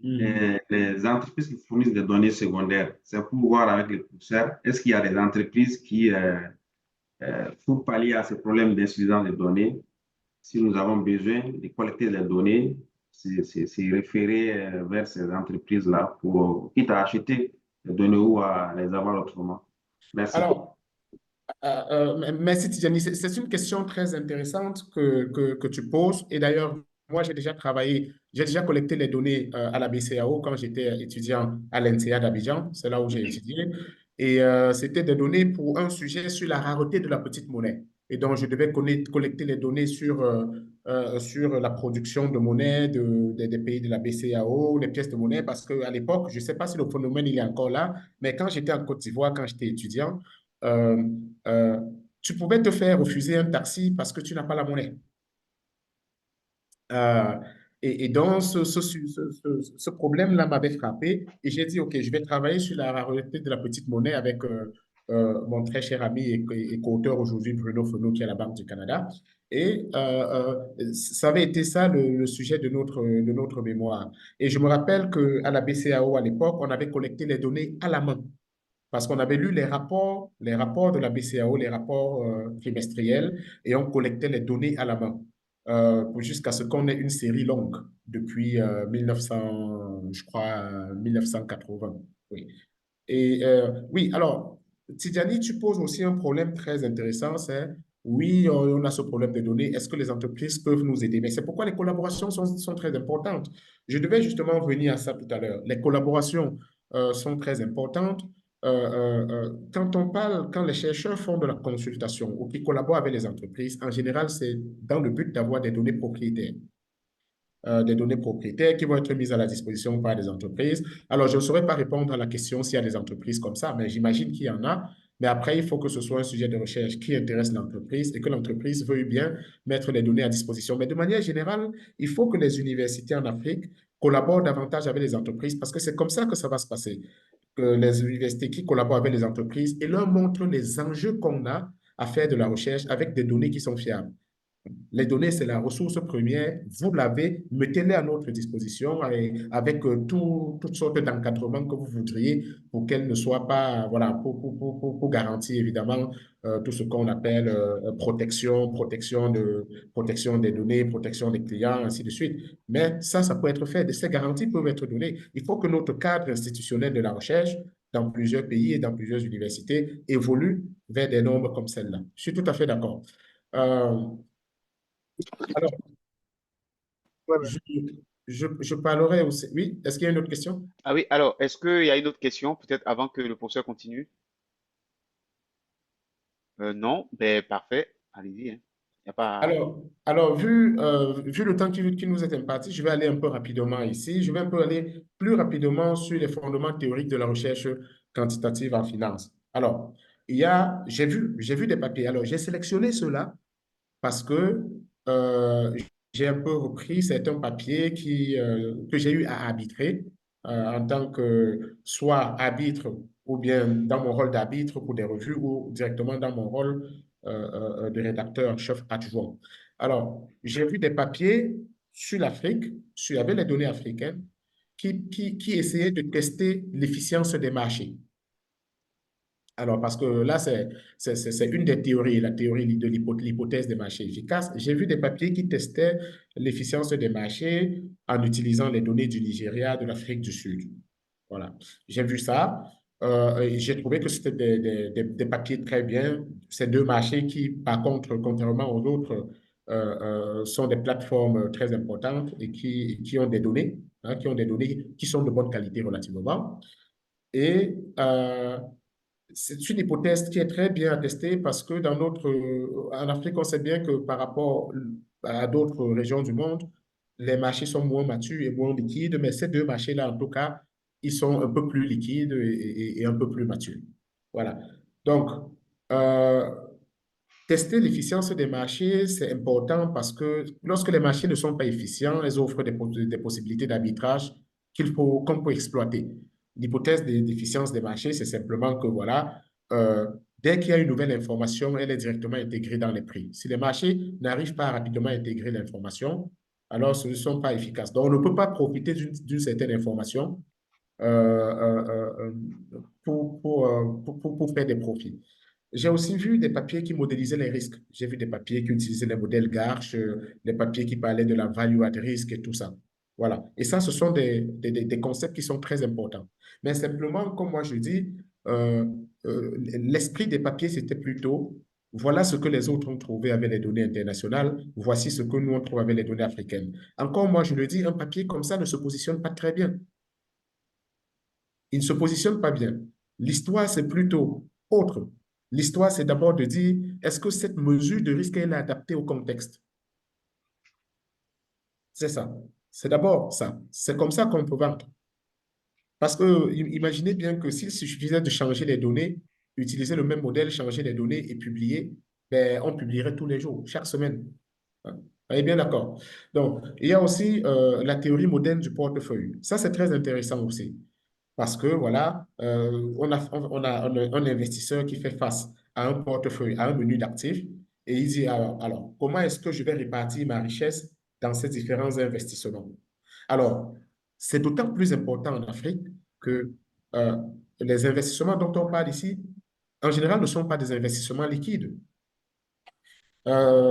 mhm. les entreprises qui fournissent des données secondaires. C'est pour voir avec les pousseurs, est-ce qu'il y a des entreprises qui, pour pallier à ces problèmes d'insuffisance de données, si nous avons besoin de collecter les données, c'est référer vers ces entreprises-là pour quitte à acheter les données ou à les avoir autrement. Merci. Alors, merci Tidjani. C'est une question très intéressante que tu poses. Et d'ailleurs, moi, j'ai déjà collecté les données à la BCAO quand j'étais étudiant à l'NCA d'Abidjan. C'est là où j'ai étudié. Et c'était des données pour un sujet sur la rareté de la petite monnaie. et donc je devais collecter les données sur la production de monnaie des pays de la BCEAO, les pièces de monnaie, parce qu'à l'époque, je ne sais pas si le phénomène il est encore là, mais quand j'étais en Côte d'Ivoire, quand j'étais étudiant, euh, euh, tu pouvais te faire refuser un taxi parce que tu n'as pas la monnaie. Euh, et donc, ce problème-là m'avait frappé et j'ai dit, OK, je vais travailler sur la rareté de la petite monnaie avec mon très cher ami et co-auteur aujourd'hui, Bruno Fenot, qui est à la Banque du Canada. Et ça avait été ça le sujet de notre mémoire. Et je me rappelle qu'à la BCAO, à l'époque, on avait collecté les données à la main. Parce qu'on avait lu les rapports de la BCAO, les rapports trimestriels, et on collectait les données à la main jusqu'à ce qu'on ait une série longue depuis 1900, je crois, 1980. Oui. Et oui, alors, Tidjani, tu poses aussi un problème très intéressant, c'est oui, on a ce problème de données. Est-ce que les entreprises peuvent nous aider? Mais c'est pourquoi les collaborations sont très importantes. Je devais justement venir à ça tout à l'heure. Les collaborations sont très importantes. Quand on parle, quand les chercheurs font de la consultation ou qui collaborent avec les entreprises, en général, c'est dans le but d'avoir des données propriétaires qui vont être mises à la disposition par des entreprises. Alors, je ne saurais pas répondre à la question s'il y a des entreprises comme ça, mais j'imagine qu'il y en a. Mais après, il faut que ce soit un sujet de recherche qui intéresse l'entreprise et que l'entreprise veuille bien mettre les données à disposition. Mais de manière générale, il faut que les universités en Afrique collaborent davantage avec les entreprises parce que c'est comme ça que ça va se passer. Que les universités qui collaborent avec les entreprises et leur montrent les enjeux qu'on a à faire de la recherche avec des données qui sont fiables. Les données, c'est la ressource première. Vous l'avez, mettez-les à notre disposition avec toutes sortes d'encadrements que vous voudriez pour qu'elles ne soient pas, voilà, pour garantir évidemment tout ce qu'on appelle protection des données, protection des clients, ainsi de suite. Mais ça peut être fait. Ces garanties peuvent être données. Il faut que notre cadre institutionnel de la recherche dans plusieurs pays et dans plusieurs universités évolue vers des normes comme celle-là. Je suis tout à fait d'accord. Euh, alors, Ouais, je, je parlerai aussi. Oui, est-ce qu'il y a une autre question? Ah oui, alors, est-ce qu'il y a une autre question, peut-être avant que le professeur continue? Non, ben parfait, allez-y, hein. Y a pas... Alors vu le temps qui nous est imparti, je vais aller un peu rapidement ici. Je vais un peu aller plus rapidement sur les fondements théoriques de la recherche quantitative en finance. Alors, j'ai vu des papiers. Alors, j'ai sélectionné ceux-là parce que euh, j'ai un peu repris certains papiers que j'ai eu à arbitrer en tant que soit arbitre ou bien dans mon rôle d'arbitre pour des revues ou directement dans mon rôle de rédacteur chef adjoint. Alors, j'ai vu des papiers sur l'Afrique, avec les données africaines, qui essayaient de tester l'efficience des marchés. Alors, parce que là, c'est une des théories, la théorie de l'hypothèse des marchés efficaces. J'ai vu des papiers qui testaient l'efficience des marchés en utilisant les données du Nigeria, de l'Afrique du Sud. Voilà, j'ai vu ça. Et j'ai trouvé que c'était des papiers très bien. Ces deux marchés qui, par contre, contrairement aux autres, sont des plateformes très importantes et qui ont des données, hein, qui ont des données qui sont de bonne qualité relativement. Et c'est une hypothèse qui est très bien attestée parce que en Afrique, on sait bien que par rapport à d'autres régions du monde, les marchés sont moins matures et moins liquides, mais ces deux marchés-là, en tout cas, ils sont un peu plus liquides et un peu plus matures. Voilà. Donc, euh, tester l'efficience des marchés, c'est important parce que lorsque les marchés ne sont pas efficients, ils offrent des possibilités d'arbitrage qu'on peut exploiter. L'hypothèse d'efficience des marchés, c'est simplement que, voilà, dès qu'il y a une nouvelle information, elle est directement intégrée dans les prix. Si les marchés n'arrivent pas à rapidement intégrer l'information, alors ce ne sont pas efficaces. Donc, on ne peut pas profiter d'une certaine information euh, pour faire des profits. J'ai aussi vu des papiers qui modélisaient les risques. J'ai vu des papiers qui utilisaient les modèles Garch, des papiers qui parlaient de la value at risk et tout ça. Voilà. Et ça, ce sont des concepts qui sont très importants. Mais simplement, comme moi je dis, l'esprit des papiers, c'était plutôt, voilà ce que les autres ont trouvé avec les données internationales, voici ce que nous on trouve avec les données africaines. Encore moi, je le dis, un papier comme ça ne se positionne pas très bien. Il ne se positionne pas bien. L'histoire, c'est plutôt autre. L'histoire, c'est d'abord de dire, est-ce que cette mesure de risque, elle est adaptée au contexte? C'est ça. C'est d'abord ça. C'est comme ça qu'on peut vendre. Parce que imaginez bien que s'il suffisait de changer les données, utiliser le même modèle, changer les données et publier, ben, on publierait tous les jours, chaque semaine. Hein. On est bien d'accord. Donc, il y a aussi la théorie moderne du portefeuille. Ça, c'est très intéressant aussi. Parce que, voilà, on a un investisseur qui fait face à un portefeuille, à un menu d'actifs, et il dit, alors, comment est-ce que je vais répartir ma richesse dans ces différents investissements? Alors, c'est d'autant plus important en Afrique que euh, les investissements dont on parle ici, en général, ne sont pas des investissements liquides.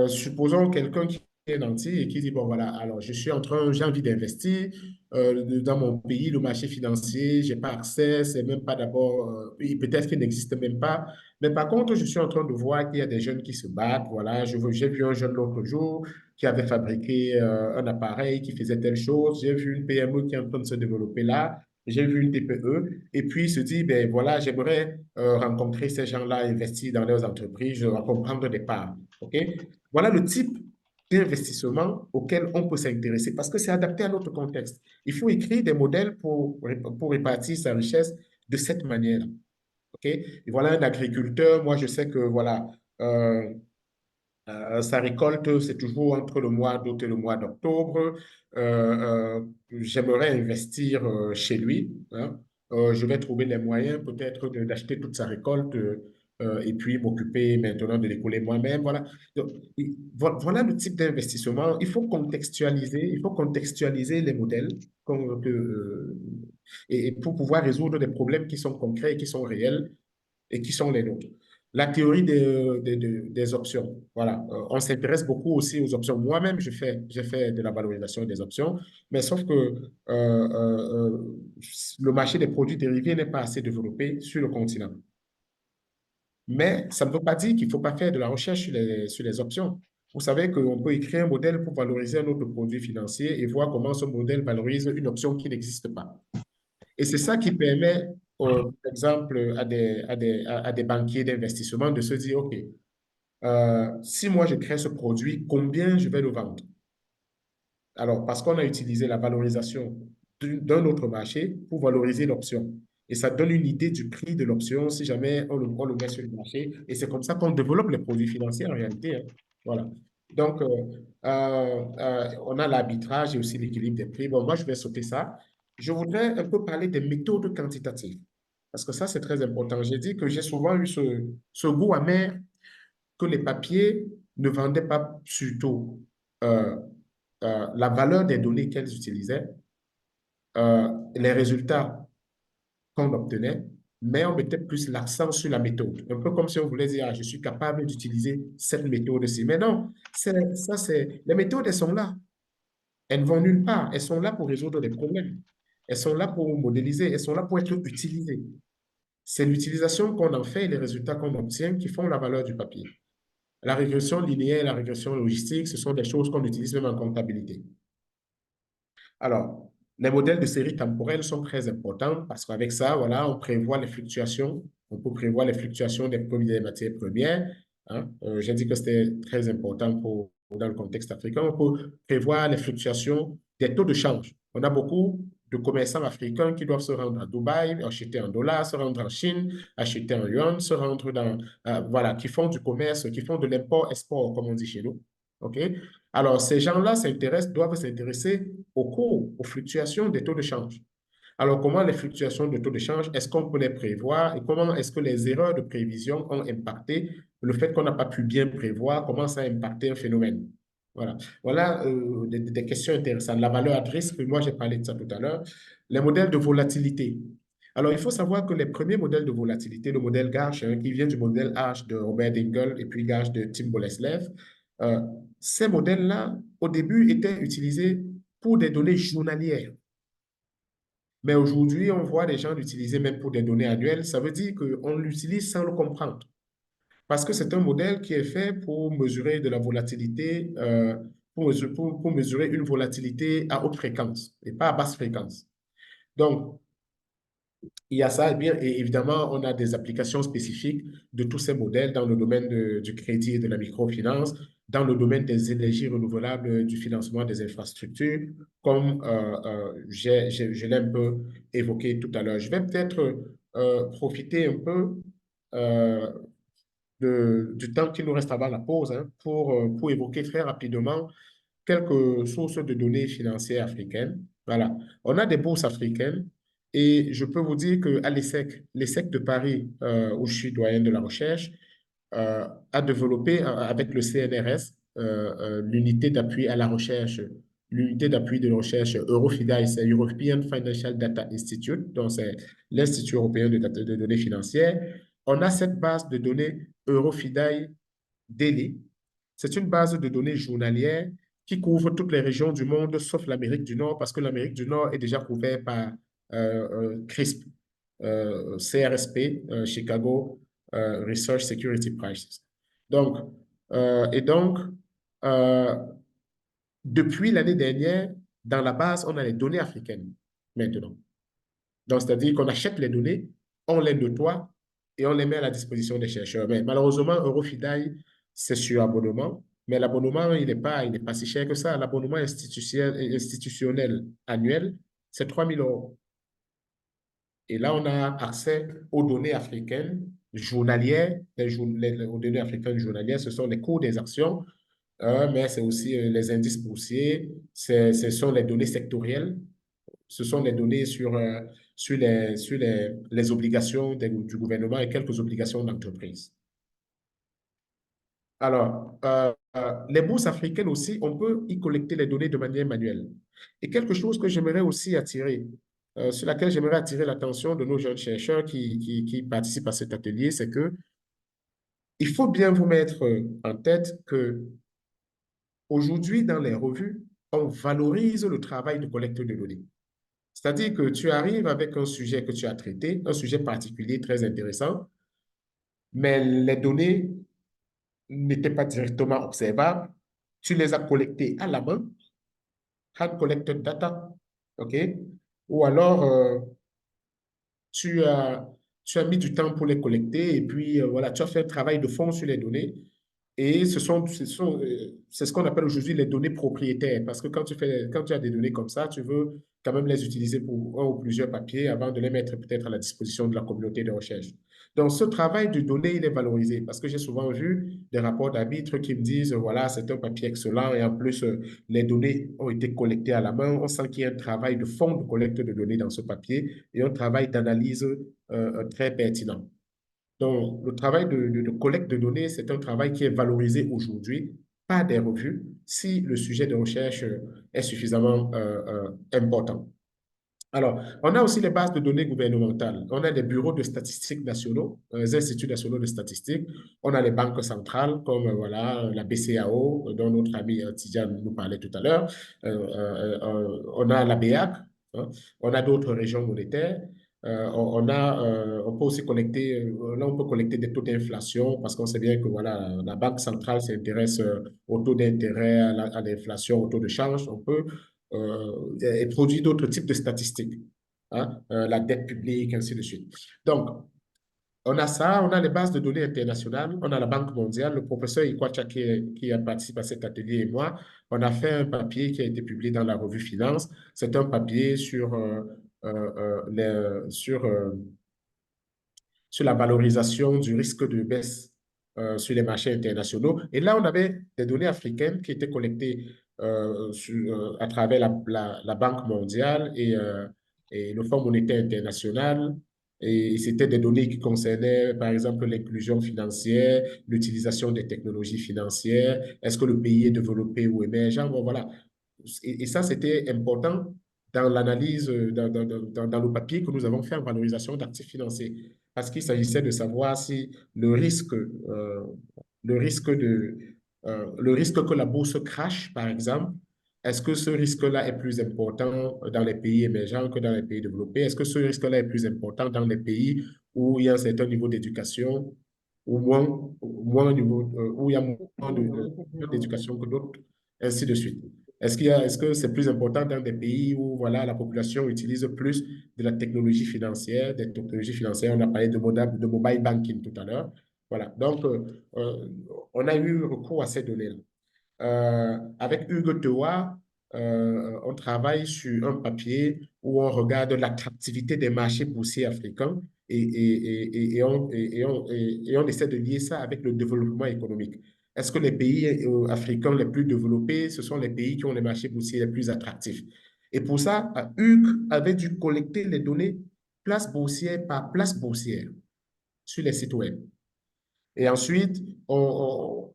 Supposons quelqu'un qui est nanti et qui dit, bon voilà, alors j'ai envie d'investir dans mon pays, le marché financier, j'ai pas accès, c'est même pas d'abord, peut-être qu'il n'existe même pas, mais par contre, je suis en train de voir qu'il y a des jeunes qui se battent, voilà, j'ai vu un jeune l'autre jour qui avait fabriqué un appareil qui faisait telle chose, j'ai vu une PME qui est en train de se développer là, j'ai vu une TPE, et puis il se dit, ben voilà, j'aimerais rencontrer ces gens-là, investir dans leurs entreprises, comprendre des parts. OK? Voilà le type d'investissement auquel on peut s'intéresser parce que c'est adapté à notre contexte. Il faut écrire des modèles pour répartir sa richesse de cette manière. OK? Et voilà un agriculteur, moi je sais que voilà, euh, sa récolte, c'est toujours entre le mois d'août et le mois d'octobre. J'aimerais investir chez lui. Hein. Je vais trouver les moyens peut-être d'acheter toute sa récolte et puis m'occuper maintenant de l'écouler moi-même. Voilà. Donc, voilà le type d'investissement. Il faut contextualiser les modèles et pour pouvoir résoudre des problèmes qui sont concrets et qui sont réels et qui sont les nôtres. La théorie des options. Voilà. On s'intéresse beaucoup aussi aux options. Moi-même, j'ai fait de la valorisation des options, mais sauf que le marché des produits dérivés n'est pas assez développé sur le continent. Mais ça ne veut pas dire qu'il ne faut pas faire de la recherche sur les options. Vous savez qu'on peut écrire un modèle pour valoriser un autre produit financier et voir comment ce modèle valorise une option qui n'existe pas. Et c'est ça qui permet, par exemple, à des banquiers d'investissement de se dire, OK, si moi je crée ce produit, combien je vais le vendre? Alors, parce qu'on a utilisé la valorisation d'un autre marché pour valoriser l'option. Et ça donne une idée du prix de l'option si jamais on le met sur le marché. Et c'est comme ça qu'on développe les produits financiers en réalité. Hein. Voilà. Donc, on a l'arbitrage et aussi l'équilibre des prix. Bon, moi, je vais sauter ça. Je voudrais un peu parler des méthodes quantitatives. Parce que ça, c'est très important. J'ai dit que j'ai souvent eu ce goût amer que les papiers ne vendaient pas surtout euh, la valeur des données qu'elles utilisaient, les résultats qu'on obtenait, mais on mettait plus l'accent sur la méthode. Un peu comme si on voulait dire, ah, je suis capable d'utiliser cette méthode-ci. Mais non, les méthodes, elles sont là. Elles ne vont nulle part. Elles sont là pour résoudre des problèmes. Elles sont là pour modéliser. Elles sont là pour être utilisées. C'est l'utilisation qu'on en fait et les résultats qu'on obtient qui font la valeur du papier. La régression linéaire et la régression logistique, ce sont des choses qu'on utilise même en comptabilité. Alors, les modèles de série temporelle sont très importants parce qu'avec ça, voilà, on prévoit les fluctuations. On peut prévoir les fluctuations des matières premières. Hein. J'ai dit que c'était très important dans le contexte africain. On peut prévoir les fluctuations des taux de change. On a beaucoup de commerçants africains qui doivent se rendre à Dubaï, acheter en dollars, se rendre en Chine, acheter en yuan, se rendre voilà, qui font du commerce, qui font de l'import-export, comme on dit chez nous. OK? Alors, ces gens-là doivent s'intéresser au cours, aux fluctuations des taux de change. Alors, comment les fluctuations de taux de change, est-ce qu'on peut les prévoir et comment est-ce que les erreurs de prévision ont impacté le fait qu'on n'a pas pu bien prévoir, comment ça a impacté un phénomène? Voilà, voilà des questions intéressantes. La valeur à risque, moi j'ai parlé de ça tout à l'heure. Les modèles de volatilité. Alors, il faut savoir que les premiers modèles de volatilité, le modèle Garch, hein, qui vient du modèle H de Robert Dingle et puis Garch de Tim Boleslav, euh, ces modèles-là, au début, étaient utilisés pour des données journalières. Mais aujourd'hui, on voit des gens l'utiliser même pour des données annuelles. Ça veut dire qu'on l'utilise sans le comprendre. Parce que c'est un modèle qui est fait pour mesurer de la volatilité, pour mesurer une volatilité à haute fréquence et pas à basse fréquence. Donc, Il y a ça, et évidemment, on a des applications spécifiques de tous ces modèles dans le domaine du crédit et de la microfinance, dans le domaine des énergies renouvelables, du financement des infrastructures, comme je l'ai un peu évoqué tout à l'heure. Je vais peut-être profiter un peu euh, du temps qui nous reste avant la pause, hein, pour évoquer très rapidement quelques sources de données financières africaines. Voilà. On a des bourses africaines et je peux vous dire qu'à l'ESSEC de Paris, où je suis doyen de la recherche, a développé avec le CNRS l'unité d'appui à la recherche, l'unité d'appui de recherche Eurofidae, c'est European Financial Data Institute, donc c'est l'Institut européen de données financières. On a cette base de données Eurofidae Daily. C'est une base de données journalière qui couvre toutes les régions du monde sauf l'Amérique du Nord parce que l'Amérique du Nord est déjà couverte par CRISP, CRSP, Chicago Research Security Prices. Donc, donc euh, depuis l'année dernière, dans la base, on a les données africaines maintenant. Donc, c'est-à-dire qu'on achète les données, on les nettoie et on les met à la disposition des chercheurs. Mais malheureusement, Eurofidae, c'est sur abonnement. Mais l'abonnement, il n'est pas si cher que ça. L'abonnement institutionnel annuel, c'est 3 000 euros. Et là, on a accès aux données africaines journalières. Aux données africaines journalières, ce sont les cours des actions, mais c'est aussi les indices boursiers, ce sont les données sectorielles, ce sont les données sur les obligations du gouvernement et quelques obligations d'entreprise. Alors, les bourses africaines aussi, on peut y collecter les données de manière manuelle. Et quelque chose que j'aimerais aussi attirer, sur laquelle j'aimerais attirer l'attention de nos jeunes chercheurs qui participent à cet atelier, c'est que il faut bien vous mettre en tête que aujourd'hui, dans les revues, on valorise le travail de collecte de données. C'est-à-dire que tu arrives avec un sujet que tu as traité, un sujet particulier très intéressant, mais les données n'étaient pas directement observables. Tu les as collectées à la main, hand-collected data, OK? Ou alors, tu as, tu as mis du temps pour les collecter et puis, voilà, tu as fait un travail de fond sur les données. Et c'est ce qu'on appelle aujourd'hui les données propriétaires. Parce que quand tu as des données comme ça, tu veux quand même les utiliser pour un ou plusieurs papiers avant de les mettre peut-être à la disposition de la communauté de recherche. Donc, ce travail de données, il est valorisé parce que j'ai souvent vu des rapports d'arbitres qui me disent, voilà, c'est un papier excellent et en plus, les données ont été collectées à la main. On sent qu'il y a un travail de fond de collecte de données dans ce papier et un travail d'analyse très pertinent. Donc, le travail de collecte de données, c'est un travail qui est valorisé aujourd'hui par des revues si le sujet de recherche est suffisamment important. Alors, on a aussi les bases de données gouvernementales. On a des bureaux de statistiques nationaux, les instituts nationaux de statistiques. On a les banques centrales comme voilà, la BCAO, dont notre ami Tidjane nous parlait tout à l'heure. On a la BEAC, hein. On a d'autres régions monétaires. On peut aussi collecter, là on peut collecter des taux d'inflation parce qu'on sait bien que voilà, la Banque centrale s'intéresse au taux d'intérêt, à l'inflation, au taux de change. On peut et produit d'autres types de statistiques, hein, la dette publique, ainsi de suite. Donc, on a ça, on a les bases de données internationales, on a la Banque mondiale, le professeur Ikwacha qui a participé à cet atelier et moi, on a fait un papier qui a été publié dans la revue Finance. C'est un papier sur la valorisation du risque de baisse sur les marchés internationaux. Et là, on avait des données africaines qui étaient collectées à travers la Banque mondiale et le Fonds monétaire international. Et c'était des données qui concernaient, par exemple, l'inclusion financière, l'utilisation des technologies financières, est-ce que le pays est développé ou émergent? Bon, voilà. Et ça, c'était important dans l'analyse, dans le papier que nous avons fait en valorisation d'actifs financiers, parce qu'il s'agissait de savoir si le risque que la bourse crache, par exemple, est-ce que ce risque-là est plus important dans les pays émergents que dans les pays développés? Est-ce que ce risque-là est plus important dans les pays où il y a un certain niveau d'éducation ou moins niveau, où il y a moins d'éducation que d'autres, ainsi de suite. Est-ce que c'est plus important dans des pays où voilà, la population utilise plus de la technologie financière, des technologies financières? On a parlé de mobile banking tout à l'heure. Voilà. Donc, euh, on a eu recours à ces données-là. Avec Hugo Tewa, on travaille sur un papier où on regarde l'attractivité des marchés boursiers africains et on essaie de lier ça avec le développement économique. Est-ce que les pays africains les plus développés, ce sont les pays qui ont les marchés boursiers les plus attractifs? Et pour ça, Hugues avait dû collecter les données place boursière par place boursière sur les sites web. Et ensuite, on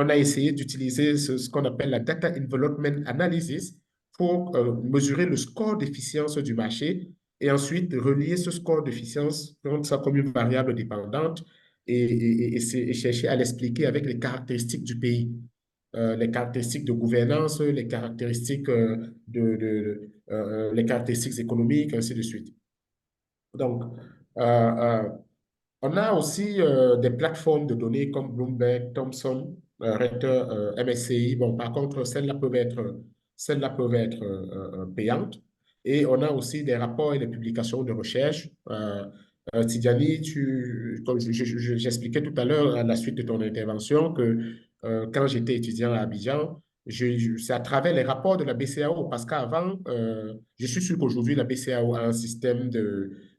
a essayé d'utiliser ce qu'on appelle la Data Envelopment Analysis pour mesurer le score d'efficience du marché et ensuite relier ce score d'efficience, prendre ça comme une variable dépendante et chercher à l'expliquer avec les caractéristiques du pays, les caractéristiques de gouvernance, les caractéristiques, les caractéristiques économiques, ainsi de suite. Donc, euh, euh, on a aussi des plateformes de données comme Bloomberg, Thomson, Reuters, MSCI. Bon, par contre, celles-là peuvent être payantes. Et on a aussi des rapports et des publications de recherche. Tidjani, comme j'expliquais tout à l'heure à la suite de ton intervention que quand j'étais étudiant à Abidjan, c'est à travers les rapports de la BCAO, parce qu'avant, je suis sûr qu'aujourd'hui, la BCAO a un système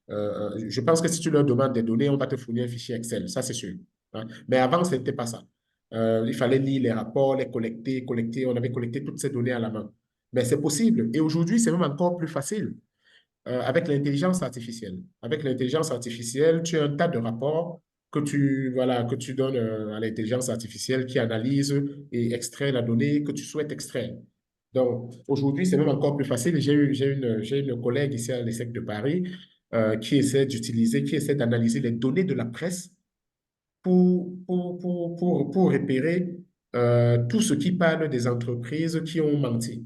je pense que si tu leur demandes des données, on va te fournir un fichier Excel, ça c'est sûr. Hein. Mais avant, ce n'était pas ça. Il fallait lire les rapports, les collecter. On avait collecté toutes ces données à la main. Mais c'est possible. Et aujourd'hui, c'est même encore plus facile avec l'intelligence artificielle. Avec l'intelligence artificielle, tu as un tas de rapports voilà, que tu donnes à l'intelligence artificielle qui analyse et extrait la donnée que tu souhaites extraire. Donc, aujourd'hui, c'est même encore plus facile. J'ai une collègue ici à l'ESSEC de Paris qui essaie d'analyser les données de la presse pour repérer tout ce qui parle des entreprises qui ont menti,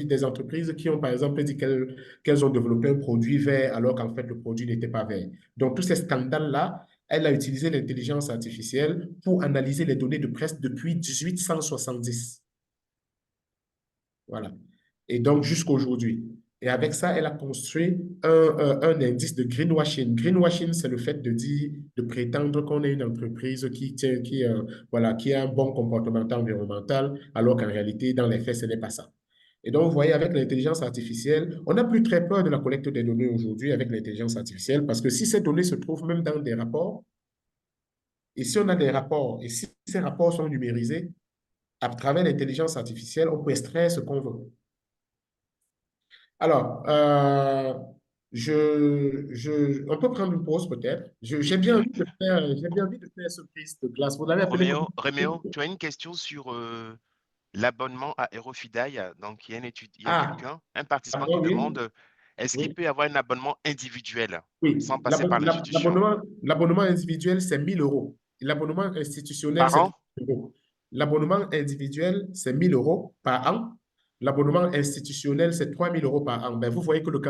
des entreprises qui ont, par exemple, dit qu'elles ont développé un produit vert alors qu'en fait, le produit n'était pas vert. Donc, tous ces scandales-là, elle a utilisé l'intelligence artificielle pour analyser les données de presse depuis 1870. Voilà. Et donc, jusqu'à aujourd'hui. Et avec ça, elle a construit un indice de greenwashing. Greenwashing, c'est le fait de dire, de prétendre qu'on est une entreprise voilà, qui a un bon comportement environnemental, alors qu'en réalité, dans les faits, ce n'est pas ça. Et donc, vous voyez, avec l'intelligence artificielle, on n'a plus très peur de la collecte des données aujourd'hui avec l'intelligence artificielle, parce que si ces données se trouvent même dans des rapports, et si on a des rapports, et si ces rapports sont numérisés, à travers l'intelligence artificielle, on peut extraire ce qu'on veut. Alors, on peut prendre une pause peut-être. J'ai bien envie de faire ce prise de glace. Vous l'avez appelé comment? Roméo, tu as une question sur l'abonnement à Aerofidail. Donc, il y a Ah, quelqu'un, un participant qui d'accord, oui, demande est-ce qu'il oui, peut y avoir un abonnement individuel oui. sans passer par l'institution L'abonnement individuel, c'est 1 000 euros. L'abonnement institutionnel, par c'est an? 3 000 euros. L'abonnement individuel, c'est 1 000 euros par an. L'abonnement institutionnel, c'est 3 000 euros par an. Ben, vous voyez que le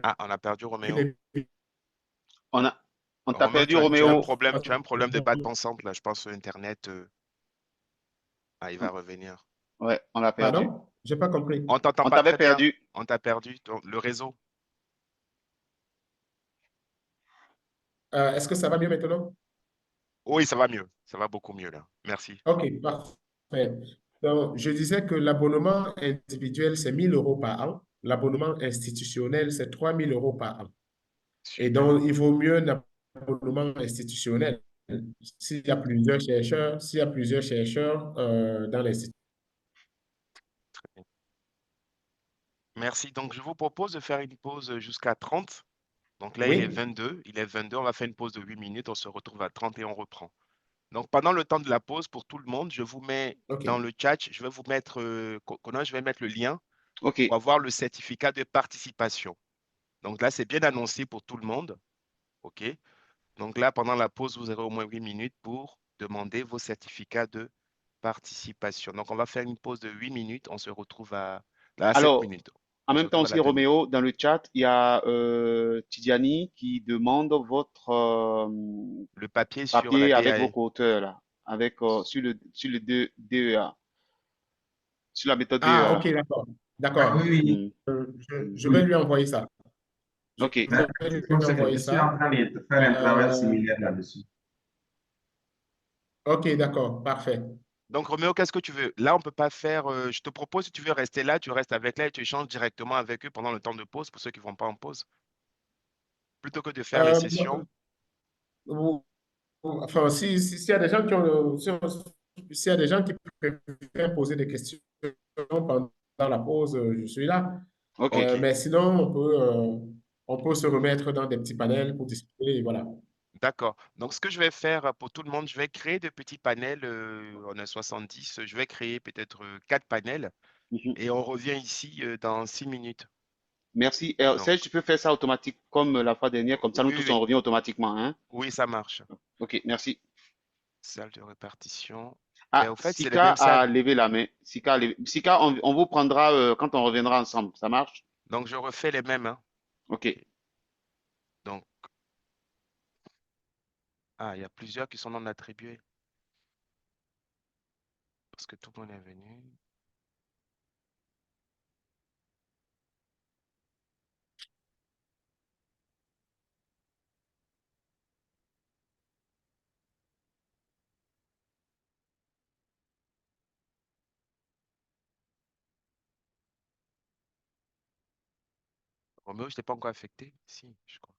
Ah, on a perdu Roméo. calcul est On a, on t'a Roméo, perdu, tu as un Roméo. problème, tu as un problème de bande passante là. Je pense sur Internet. Ah, il va revenir. Ouais, on l'a perdu. Pardon? J'ai pas compris. On t'entend On pas t'avait très bien. perdu. On t'a perdu. Le réseau. Est-ce que ça va mieux maintenant? Oui, ça va mieux. Ça va beaucoup mieux là. Merci. OK, parfait. Donc, je disais que l'abonnement individuel, c'est 1 000 euros par an. L'abonnement institutionnel, c'est 3 000 euros par an. Et Super. donc, il vaut mieux un abonnement institutionnel s'il y a plusieurs chercheurs dans l'institution. Très bien. Merci. Donc, je vous propose de faire une pause jusqu'à 30. Donc là, il est Oui, 22. Il est 22. On va faire une pause de 8 minutes. On se retrouve à 30 et on reprend. Donc, pendant le temps de la pause, pour tout le monde, je vous mets OK. dans le chat, je vais vous mettre, je vais mettre le lien OK. pour avoir le certificat de participation. Donc là, c'est bien annoncé pour tout le monde. OK? Donc là, pendant la pause, vous aurez au moins 8 minutes pour demander vos certificats de participation. Donc, on va faire une pause de 8 minutes. On se retrouve à 7 Alors, minutes. en On se même temps retrouve à aussi, la fin. Roméo, dans le chat, il y a Tidjani qui demande votre Le papier sur la papier avec vos DAE. co-auteurs là. avec, sur le DEA, sur la méthode Ah, DEA. ok, d'accord. Ah D'accord. oui, oui, Hmm. Je vais oui. lui envoyer ça. Je OK. vais Je lui pense que envoyer je suis ça. en train de faire un travail Euh, similaire là-dessus. ok, d'accord, parfait. Donc, Roméo, qu'est-ce que tu veux? Là, on ne peut pas faire. Je te propose, si tu veux rester là, tu restes avec là et tu échanges directement avec eux pendant le temps de pause pour ceux qui ne vont pas en pause. Plutôt que de faire les Euh, sessions. ou- enfin, s'il y a des gens qui ont, s'il y a des gens qui préfèrent poser des questions pendant la pause, je suis là. OK. OK, Mais sinon, on peut se remettre dans des petits panels pour discuter, et voilà. d'accord. Donc, ce que je vais faire pour tout le monde, je vais créer de petits panels. On a 70. Je vais créer peut-être 4 panels Mhm. et on revient ici dans 6 minutes. Merci. Donc, Serge, tu peux faire ça automatique comme la fois dernière, comme ça nous oui, tous oui, on revient automatiquement, hein? oui, ça marche. OK, merci. Salle de répartition. Ben, Ah, au fait, c'est les Sika mêmes a salles. levé la main. Sika, on vous prendra quand on reviendra ensemble. Ça marche? Donc, je refais les mêmes, hein. OK. OK. Donc, il y a plusieurs qui sont non attribués parce que tout le monde est venu. Roméo, je t'ai pas encore affecté? Si, je crois.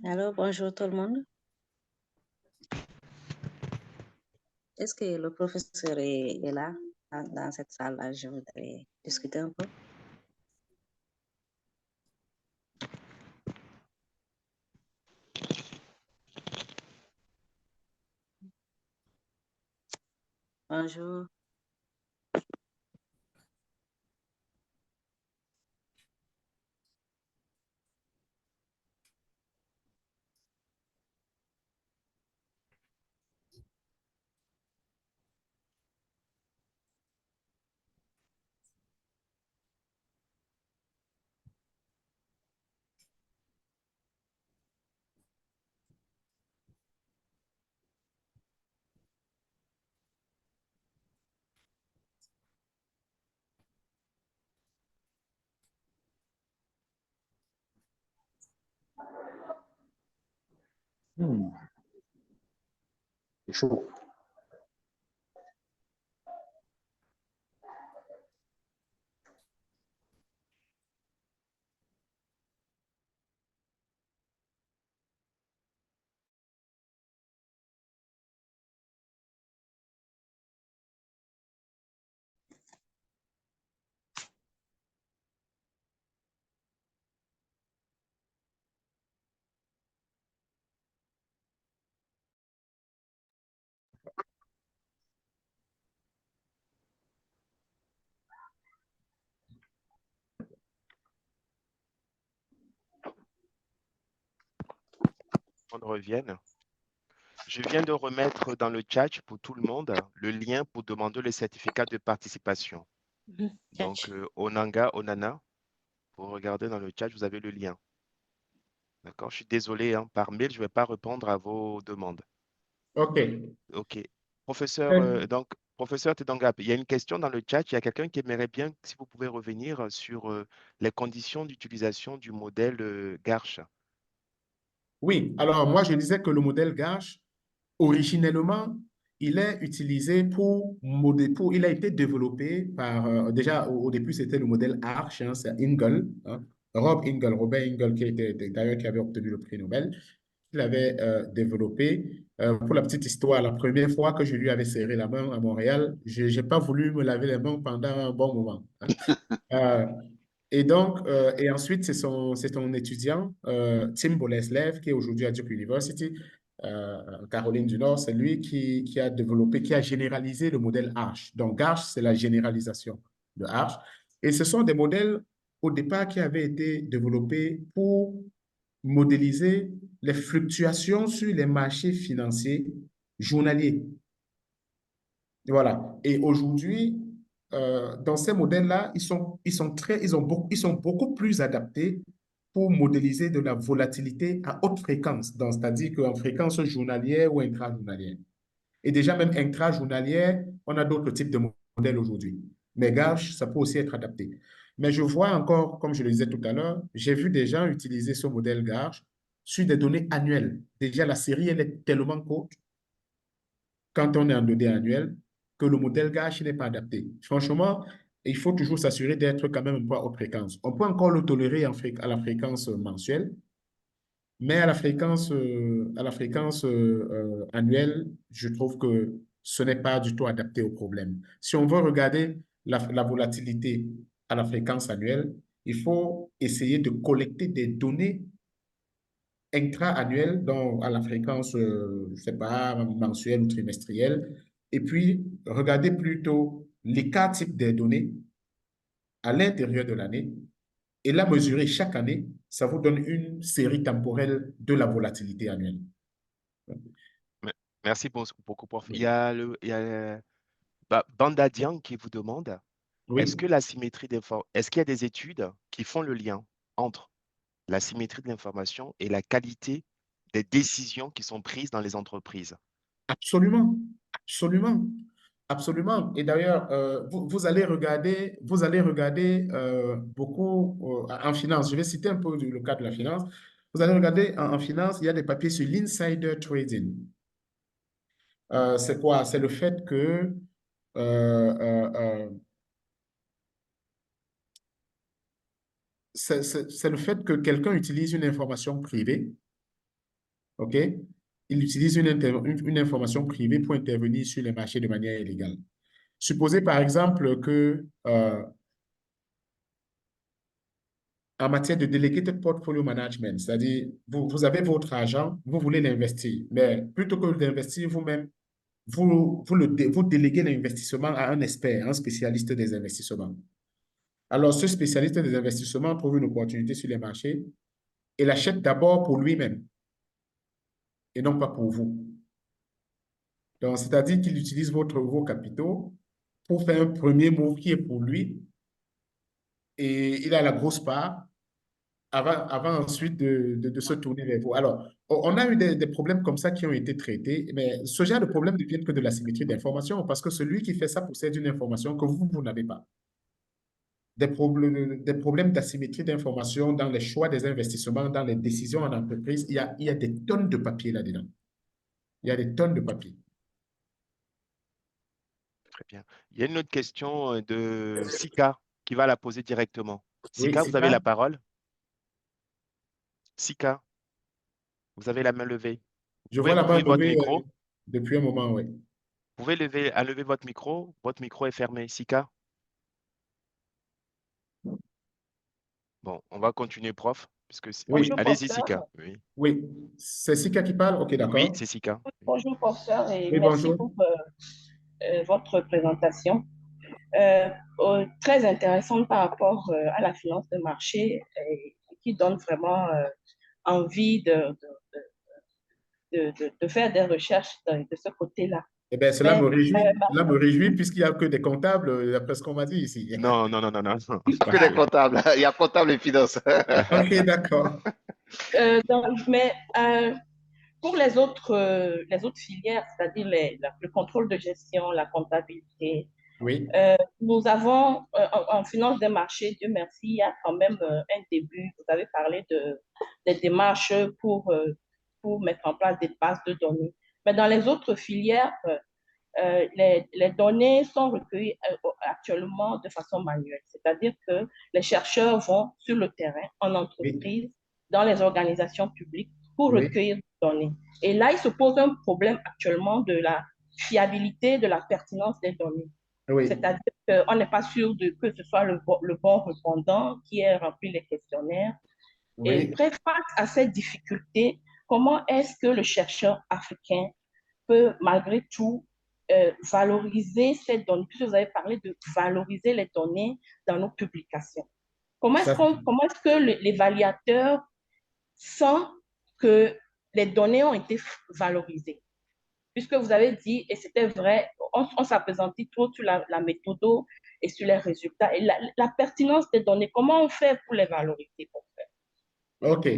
Alors, bonjour tout le monde. Est-ce que le professeur est là, dans cette salle-là? Je voudrais discuter un peu. Bonjour. C'est chaud. On revienne. Je viens de remettre dans le chat pour tout le monde le lien pour demander le certificat de participation. Donc, Onanga, Onana, pour regarder dans le chat, vous avez le lien. D'accord? Je suis désolé, hein, par mail, je ne vais pas répondre à vos demandes. OK. OK. Professeur, professeur Tedangap, il y a une question dans le chat. Il y a quelqu'un qui aimerait bien, si vous pouvez revenir sur les conditions d'utilisation du modèle Garch. Oui, alors moi je disais que le modèle Garch, originellement, il est utilisé il a été développé par, déjà au début c'était le modèle Arch, hein, c'est Ingle, hein, Robert Ingle d'ailleurs qui avait obtenu le prix Nobel, il avait développé. Pour la petite histoire, la première fois que je lui avais serré la main à Montréal, je n'ai pas voulu me laver les mains pendant un bon moment, hein. Euh, et donc, et ensuite, c'est son étudiant, Tim Boleslev, qui est aujourd'hui à Duke University, en Caroline du Nord. C'est lui qui a développé, qui a généralisé le modèle Arch. Donc, Arch, c'est la généralisation de Arch. Et ce sont des modèles, au départ, qui avaient été développés pour modéliser les fluctuations sur les marchés financiers journaliers. Voilà. Et aujourd'hui, dans ces modèles-là, ils sont beaucoup plus adaptés pour modéliser de la volatilité à haute fréquence, c'est-à-dire qu'en fréquence journalière ou intrajournalière. Et déjà, même intrajournalière, on a d'autres types de modèles aujourd'hui. Mais Garch, ça peut aussi être adapté. Mais je vois encore, comme je le disais tout à l'heure, j'ai vu des gens utiliser ce modèle Garch sur des données annuelles. Déjà, la série, elle est tellement courte quand on est en données annuelles que le modèle Garch n'est pas adapté. Franchement, il faut toujours s'assurer d'être quand même un peu à haute fréquence. On peut encore le tolérer à la fréquence mensuelle, mais à la fréquence annuelle, je trouve que ce n'est pas du tout adapté au problème. Si on veut regarder la volatilité à la fréquence annuelle, il faut essayer de collecter des données intra-annuel, donc à la fréquence, je ne sais pas, mensuelle ou trimestrielle, et puis regarder plutôt les 4 types des données à l'intérieur de l'année, et la mesurer chaque année, ça vous donne une série temporelle de la volatilité annuelle. Merci beaucoup, prof. Oui. Il y a Banda Diang qui vous demande, est-ce Oui, qu'il y a des études qui font le lien entre la symétrie de l'information et la qualité des décisions qui sont prises dans les entreprises? absolument, absolument, absolument. Et d'ailleurs, vous allez regarder beaucoup en finance. Je vais citer un peu le cas de la finance. Vous allez regarder en finance, il y a des papiers sur l'insider trading. C'est quoi? C'est le fait que c'est le fait que quelqu'un utilise une information privée, OK? Il utilise une information privée pour intervenir sur les marchés de manière illégale. Supposez par exemple que en matière de delegated portfolio management, c'est-à-dire vous avez votre argent, vous voulez l'investir, mais plutôt que d'investir vous-même, vous déléguez l'investissement à un expert, un spécialiste des investissements. Alors, ce spécialiste des investissements trouve une opportunité sur les marchés et l'achète d'abord pour lui-même et non pas pour vous. Donc, c'est-à-dire qu'il utilise vos capitaux pour faire un premier move qui est pour lui et il a la grosse part avant ensuite de se tourner vers vous. Alors, on a eu des problèmes comme ça qui ont été traités, mais ce genre de problème ne vient que de l'asymétrie d'information parce que celui qui fait ça possède une information que vous n'avez pas. Des problèmes d'asymétrie d'information dans les choix des investissements, dans les décisions en entreprise, il y a des tonnes de papier là-dedans. Il y a des tonnes de papier. Très bien. Il y a une autre question de Sika qui va la poser directement. Oui, Sika, vous avez la Sika, parole. Sika, vous avez la main levée. je Vous vois pouvez la main ouvrir votre levée micro. depuis un moment, oui. Vous pouvez enlever votre micro. Votre micro est fermé. Sika. Bon, on va continuer, prof. Puisque... Oui, Oui, Bonjour, allez-y, professeur. Sika. Oui, oui. C'est Sika qui parle? OK, oui, d'accord. c'est Sika. Bonjour, professeur, et Oui, merci bonjour. pour votre présentation. Très intéressante par rapport à la finance de marché et qui donne vraiment envie de faire des recherches de ce côté-là. Eh bien, cela Mais me réjouit. Cela me réjouit puisqu'il n'y a que des comptables, d'après ce qu'on m'a dit ici. Non, non, non, non, non. Que des comptables. Il y a comptable et finance. OK, d'accord. mais pour les autres filières, c'est-à-dire le contrôle de gestion, la comptabilité, Oui, nous avons en finance des marchés, Dieu merci, il y a quand même un début. Vous avez parlé des démarches pour mettre en place des bases de données. Mais dans les autres filières, les données sont recueillies actuellement de façon manuelle. C'est-à-dire que les chercheurs vont sur le terrain, en oui, entreprise, dans les organisations publiques pour oui, recueillir des données. Et là, il se pose un problème actuellement de la fiabilité, de la pertinence des données. oui, C'est-à-dire qu'on n'est pas sûr que ce soit le bon répondant qui ait rempli les questionnaires. Et oui. face à cette difficulté, comment est-ce que le chercheur africain peut malgré tout valoriser ces données, puisque vous avez parlé de valoriser les données dans nos publications. Comment Ça, est-ce que l'évaluateur sent que les données ont été valorisées? Puisque vous avez dit, et c'était vrai, on s'appesantit trop sur la méthode et sur les résultats. Et la pertinence des données, comment on fait pour les valoriser? OK.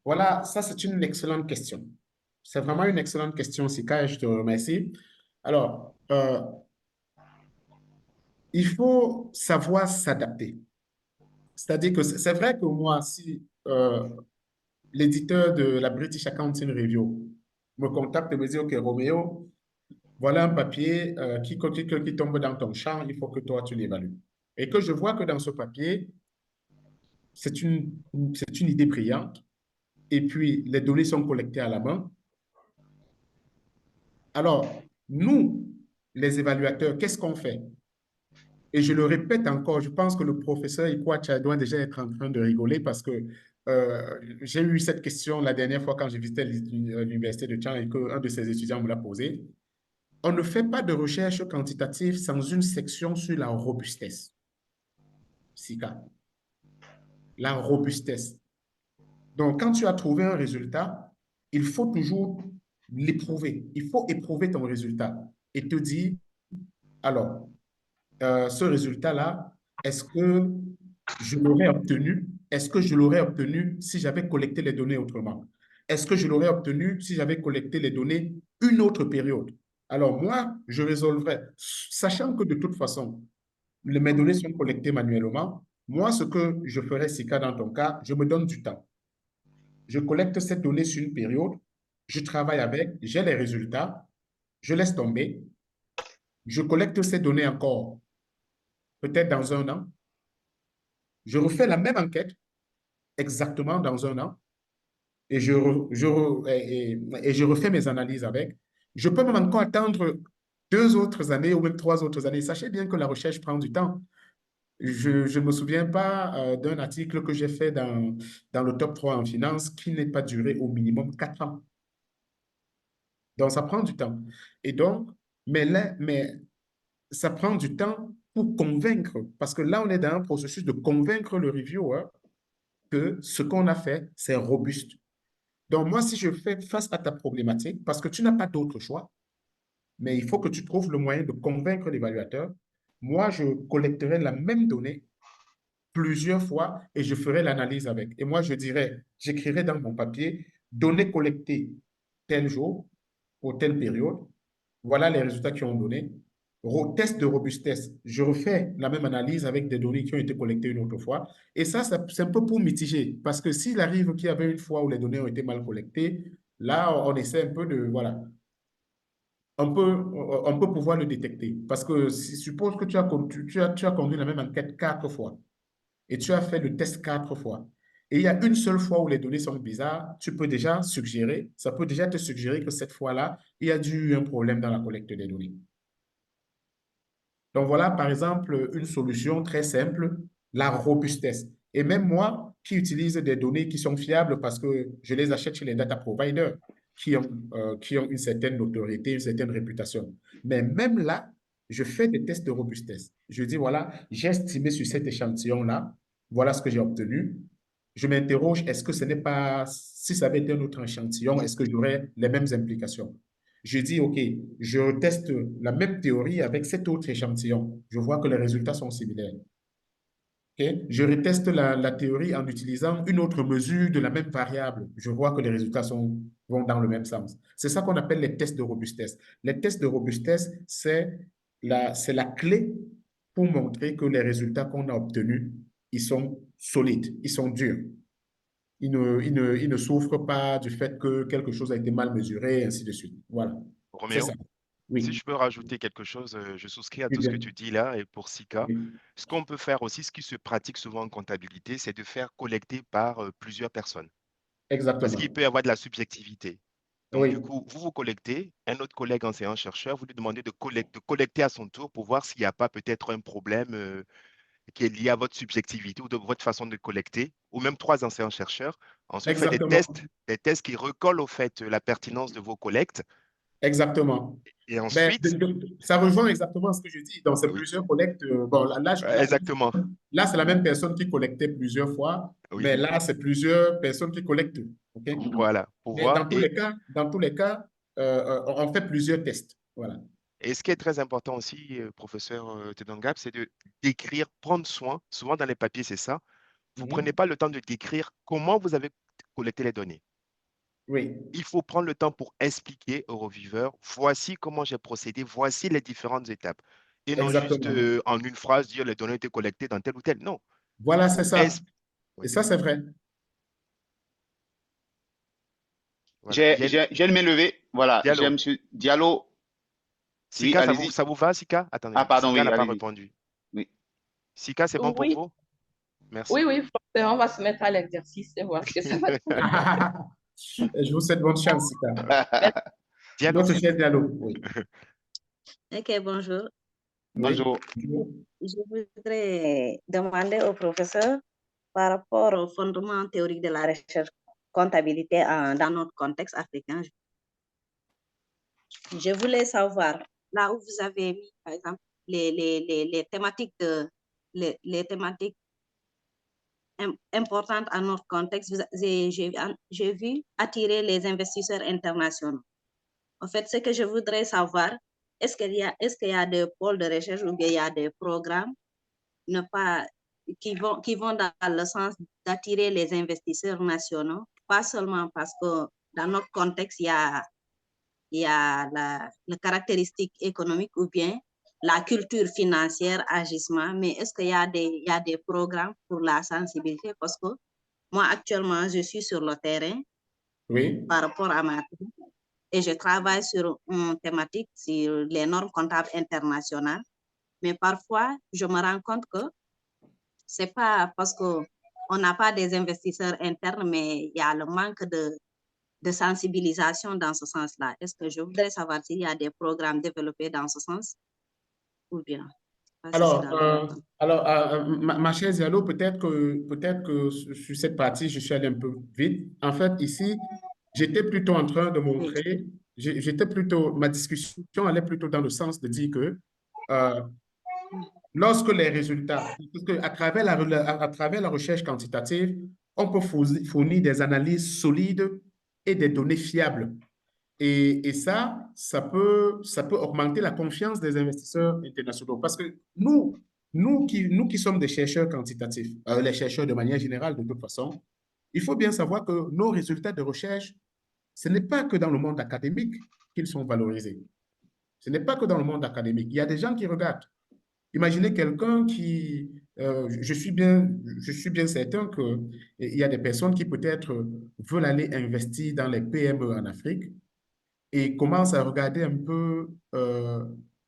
Voilà, ça, c'est une excellente question. C'est vraiment une excellente question, Sika, et je te remercie. Alors, il faut savoir s'adapter. C'est-à-dire que c'est vrai que moi, si l'éditeur de la British Accounting Review me contacte et me dit, OK, Roméo, voilà un papier qui tombe dans ton champ, il faut que toi, tu l'évalues. Et que je vois que dans ce papier, c'est une idée brillante, et puis les données sont collectées à la main. Alors, nous, les évaluateurs, qu'est-ce qu'on fait? Et je le répète encore, je pense que le professeur Ikwacha doit déjà être en train de rigoler parce que j'ai eu cette question la dernière fois quand j'ai visité l'université de Caen et qu'un de ses étudiants me l'a posée. On ne fait pas de recherche quantitative sans une section sur la robustesse. SICA. La robustesse. Donc, quand tu as trouvé un résultat, il faut toujours l'éprouver. Il faut éprouver ton résultat et te dire, alors, ce résultat-là, est-ce que je l'aurais obtenu? Est-ce que je l'aurais obtenu si j'avais collecté les données autrement? Est-ce que je l'aurais obtenu si j'avais collecté les données une autre période? Alors moi, je résolverais, sachant que de toute façon, mes données sont collectées manuellement. Moi, ce que je ferais, Sika, dans ton cas, je me donne du temps. Je collecte cette donnée sur une période, je travaille avec, j'ai les résultats, je laisse tomber, je collecte ces données encore, peut-être dans un an, je refais la même enquête exactement dans un an et je refais mes analyses avec. Je peux même encore attendre 2 autres années ou même 3 autres années. Sachez bien que la recherche prend du temps. Je ne me souviens pas d'un article que j'ai fait dans le top 3 en finance qui n'ait pas duré au minimum 4 ans. Donc, ça prend du temps. Et donc, mais ça prend du temps pour convaincre, parce que là, on est dans un processus de convaincre le reviewer que ce qu'on a fait, c'est robuste. Donc, moi, si je fais face à ta problématique, parce que tu n'as pas d'autre choix, mais il faut que tu trouves le moyen de convaincre l'évaluateur, moi, je collecterai la même donnée plusieurs fois et je ferai l'analyse avec. Et moi, je dirais, j'écrirai dans mon papier, données collectées tel jour, pour telle période, voilà les résultats qui ont donné. Test de robustesse, je refais la même analyse avec des données qui ont été collectées une autre fois. Et ça, c'est un peu pour mitiger. Parce que s'il arrive qu'il y avait une fois où les données ont été mal collectées, là, on essaie un peu de, voilà, on peut pouvoir le détecter. Parce que suppose que tu as conduit la même enquête 4 fois et tu as fait le test 4 fois. Et il y a une seule fois où les données sont bizarres, tu peux déjà suggérer, ça peut déjà te suggérer que cette fois-là, il y a dû un problème dans la collecte des données. Donc voilà, par exemple, une solution très simple, la robustesse. Et même moi, qui utilise des données qui sont fiables parce que je les achète chez les data providers qui ont une certaine notoriété, une certaine réputation. Mais même là, je fais des tests de robustesse. Je dis, voilà, j'ai estimé sur cet échantillon-là, voilà ce que j'ai obtenu. Je m'interroge, est-ce que ce n'est pas, si ça avait été un autre échantillon, est-ce que j'aurais les mêmes implications? Je dis, OK, je teste la même théorie avec cet autre échantillon. Je vois que les résultats sont similaires. Okay? Je reteste la théorie en utilisant une autre mesure de la même variable. Je vois que les résultats vont dans le même sens. C'est ça qu'on appelle les tests de robustesse. Les tests de robustesse, c'est la clé pour montrer que les résultats qu'on a obtenus, ils sont solides, ils sont durs. Ils ne souffrent pas du fait que quelque chose a été mal mesuré, et ainsi de suite. Voilà. C'est Roméo, ça. si Oui. je peux rajouter quelque chose, je souscris à Oui, tout ce que bien. tu dis là et pour Sika. Oui. Ce qu'on peut faire aussi, ce qui se pratique souvent en comptabilité, c'est de faire collecter par plusieurs personnes. Parce qu'il Exactement. peut y avoir de la subjectivité. Donc, du Oui. coup, vous collectez, un autre collègue enseignant-chercheur, vous lui demandez de collecter à son tour pour voir s'il n'y a pas peut-être un problème qui est lié à votre subjectivité ou de votre façon de collecter, ou même 3 enseignants-chercheurs. Ensuite, vous faites Exactement. des tests qui recollent au fait la pertinence de vos collectes. Exactement. Et Ben, ensuite, ça rejoint exactement ce que je dis. Donc, c'est oui, plusieurs collectes. Bon, exactement, là, c'est la même personne qui collectait plusieurs fois, oui, mais là, c'est plusieurs personnes qui collectent. OK? voilà, pour Mais voir. dans tous les cas, on fait plusieurs tests. Voilà. Et ce qui est très important aussi, professeur Tedangap, c'est de décrire, prendre soin. Souvent dans les papiers, c'est ça. Vous ne prenez Mhm. pas le temps de décrire comment vous avez collecté les données. Oui, Il faut prendre le temps pour expliquer au reviveur, voici comment j'ai procédé, voici les différentes étapes. Et non juste exactement. en une phrase dire les données ont été collectées dans tel ou tel. Non. Voilà, c'est ça. Et Oui, ça, c'est vrai. voilà. J'ai une main levée. Voilà, j'ai Diallo. M. Diallo. Oui, Sika, allez-y. ça vous va, Sika? Ah, Attendez, pardon, Sika oui, n'a pas allez-y. répondu. Oui. Sika, c'est bon pour Oui, vous? oui, Merci. oui, forcément, on va se mettre à l'exercice et voir ce que ça va donner. Je vous souhaite bonne chance, Sika. Diallo. Notre cher Diallo. Oui. Ok, bonjour. Oui. Bonjour. Je voudrais demander au professeur par rapport au fondement théorique de la recherche comptabilité dans notre contexte africain, je voulais savoir, là où vous avez mis, par exemple, les thématiques, les thématiques importantes à notre contexte, j'ai vu attirer les investisseurs internationaux. En fait, ce que je voudrais savoir, est-ce qu'il y a des pôles de recherche ou bien il y a des programmes qui vont dans le sens d'attirer les investisseurs nationaux, pas seulement parce que dans notre contexte, il y a la caractéristique économique ou bien la culture financière, agissement, mais est-ce qu'il y a des programmes pour la sensibilité? Parce que moi, actuellement, je suis sur le terrain Oui. par rapport à ma vie et je travaille sur une thématique sur les normes comptables internationales. Mais parfois, je me rends compte que c'est pas parce qu'on n'a pas des investisseurs internes, mais il y a le manque de sensibilisation dans ce sens-là. Est-ce que je voudrais savoir s'il y a des programmes développés dans ce sens ou bien? Alors, ma chère Zialo, peut-être que sur cette partie, je suis allé un peu vite. En fait, ici, j'étais plutôt en train de montrer, ma discussion allait plutôt dans le sens de dire que euh, lorsque les résultats, parce que à travers la recherche quantitative, on peut fournir des analyses solides et des données fiables. Et ça peut augmenter la confiance des investisseurs internationaux. Parce que nous qui sommes des chercheurs quantitatifs, les chercheurs de manière générale, de toute façon, il faut bien savoir que nos résultats de recherche, ce n'est pas que dans le monde académique qu'ils sont valorisés. Ce n'est pas que dans le monde académique. Il y a des gens qui regardent. Imaginez quelqu'un qui, je suis bien certain qu'il y a des personnes qui peut-être veulent aller investir dans les PME en Afrique et commence à regarder un peu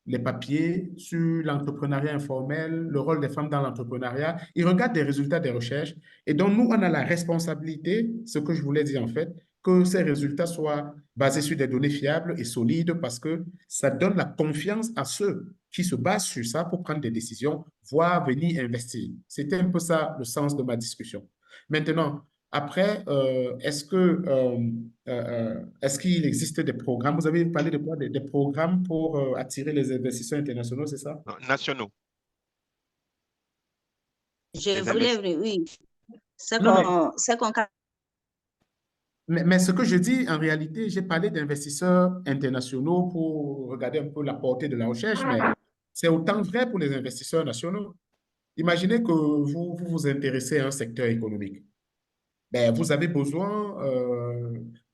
les papiers sur l'entrepreneuriat informel, le rôle des femmes dans l'entrepreneuriat. Ils regardent des résultats des recherches. Et donc, nous, on a la responsabilité, ce que je voulais dire en fait, que ces résultats soient basés sur des données fiables et solides parce que ça donne la confiance à ceux qui se basent sur ça pour prendre des décisions, voire venir investir. C'était un peu ça le sens de ma discussion. Maintenant, après, est-ce qu'il existe des programmes? Vous avez parlé de quoi? Des programmes pour attirer les investisseurs internationaux, c'est ça? Non, nationaux. Je voulais, oui, Non, c'est qu'on mais ce que je dis, en réalité, j'ai parlé d'investisseurs internationaux pour regarder un peu la portée de la recherche, mais c'est autant vrai pour les investisseurs nationaux. Imaginez que vous intéressez à un secteur économique. Ben, vous avez besoin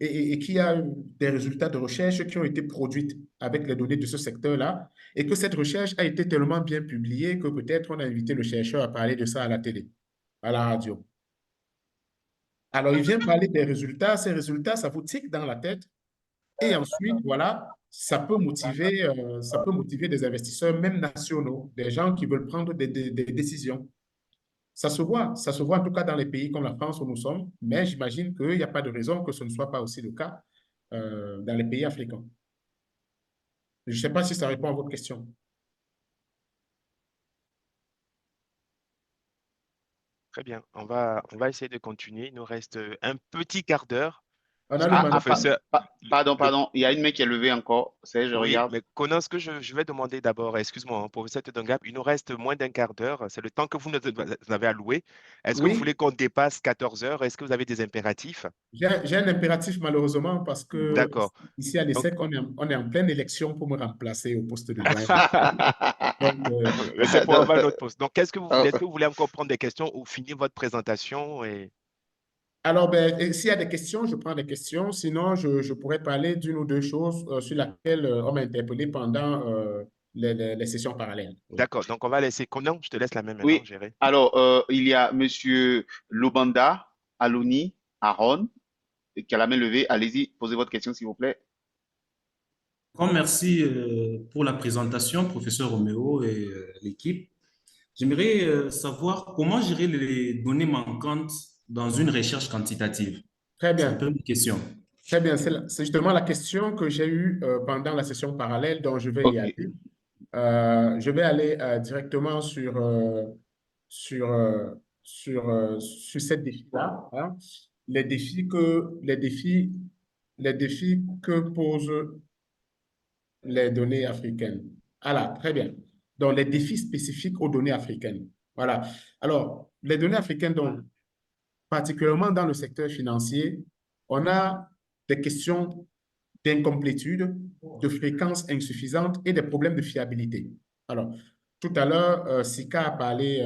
et qu'il y a des résultats de recherche qui ont été produits avec les données de ce secteur-là et que cette recherche a été tellement bien publiée que peut-être on a invité le chercheur à parler de ça à la télé, à la radio. Alors, il vient parler des résultats. Ces résultats, ça vous tique dans la tête. Et ensuite, voilà, ça peut motiver des investisseurs, même nationaux, des gens qui veulent prendre des décisions. Ça se voit en tout cas dans les pays comme la France où nous sommes, mais j'imagine qu'il n'y a pas de raison que ce ne soit pas aussi le cas dans les pays africains. Je ne sais pas si ça répond à votre question. Très bien. On va essayer de continuer. Il nous reste un petit quart d'heure. On a le mandat. Professeur, Pardon. Il y a une main qui est levée encore. Je oui, regarde. mais Conan, ce que je vais demander d'abord, excuse-moi, hein, professeur Tedongap, il nous reste moins d'un quart d'heure. C'est le temps que vous nous avez alloué. Est-ce que vous Oui, voulez qu'on dépasse 14 heures? Est-ce que vous avez des impératifs? j'ai un impératif malheureusement parce que D'accord. ici à Donc, l'ESSEC, on est en pleine élection pour me remplacer au poste de doyen. Donc, c'est pour avoir notre poste. Donc, est-ce que Oh. vous voulez encore prendre des questions ou finir votre présentation et... alors, ben, s'il y a des questions, je prends des questions. Sinon, je pourrais parler d'une ou deux choses sur lesquelles on m'a interpellé pendant les sessions parallèles. Oui. D'accord. Donc, on va laisser Conan, je te laisse la main maintenant, Oui. gérer. Alors, il y a Monsieur Lobanda Aloni Aaron qui a la main levée. Allez-y, posez votre question, s'il vous plaît. Grand merci pour la présentation, professeur Roméo et l'équipe. J'aimerais savoir comment gérer les données manquantes dans une recherche quantitative. Très C'est un bien. peu une question. Très bien. C'est justement la question que j'ai eue pendant la session parallèle, dont je vais y OK. aller. Je vais aller directement sur sur ces défis-là, hein, les défis que posent les données africaines. Voilà, très bien. Donc, les défis spécifiques aux données africaines. Voilà. Alors, les données africaines, donc, particulièrement dans le secteur financier, on a des questions d'incomplétude, de fréquence insuffisante et des problèmes de fiabilité. Alors, tout à l'heure, Sika a parlé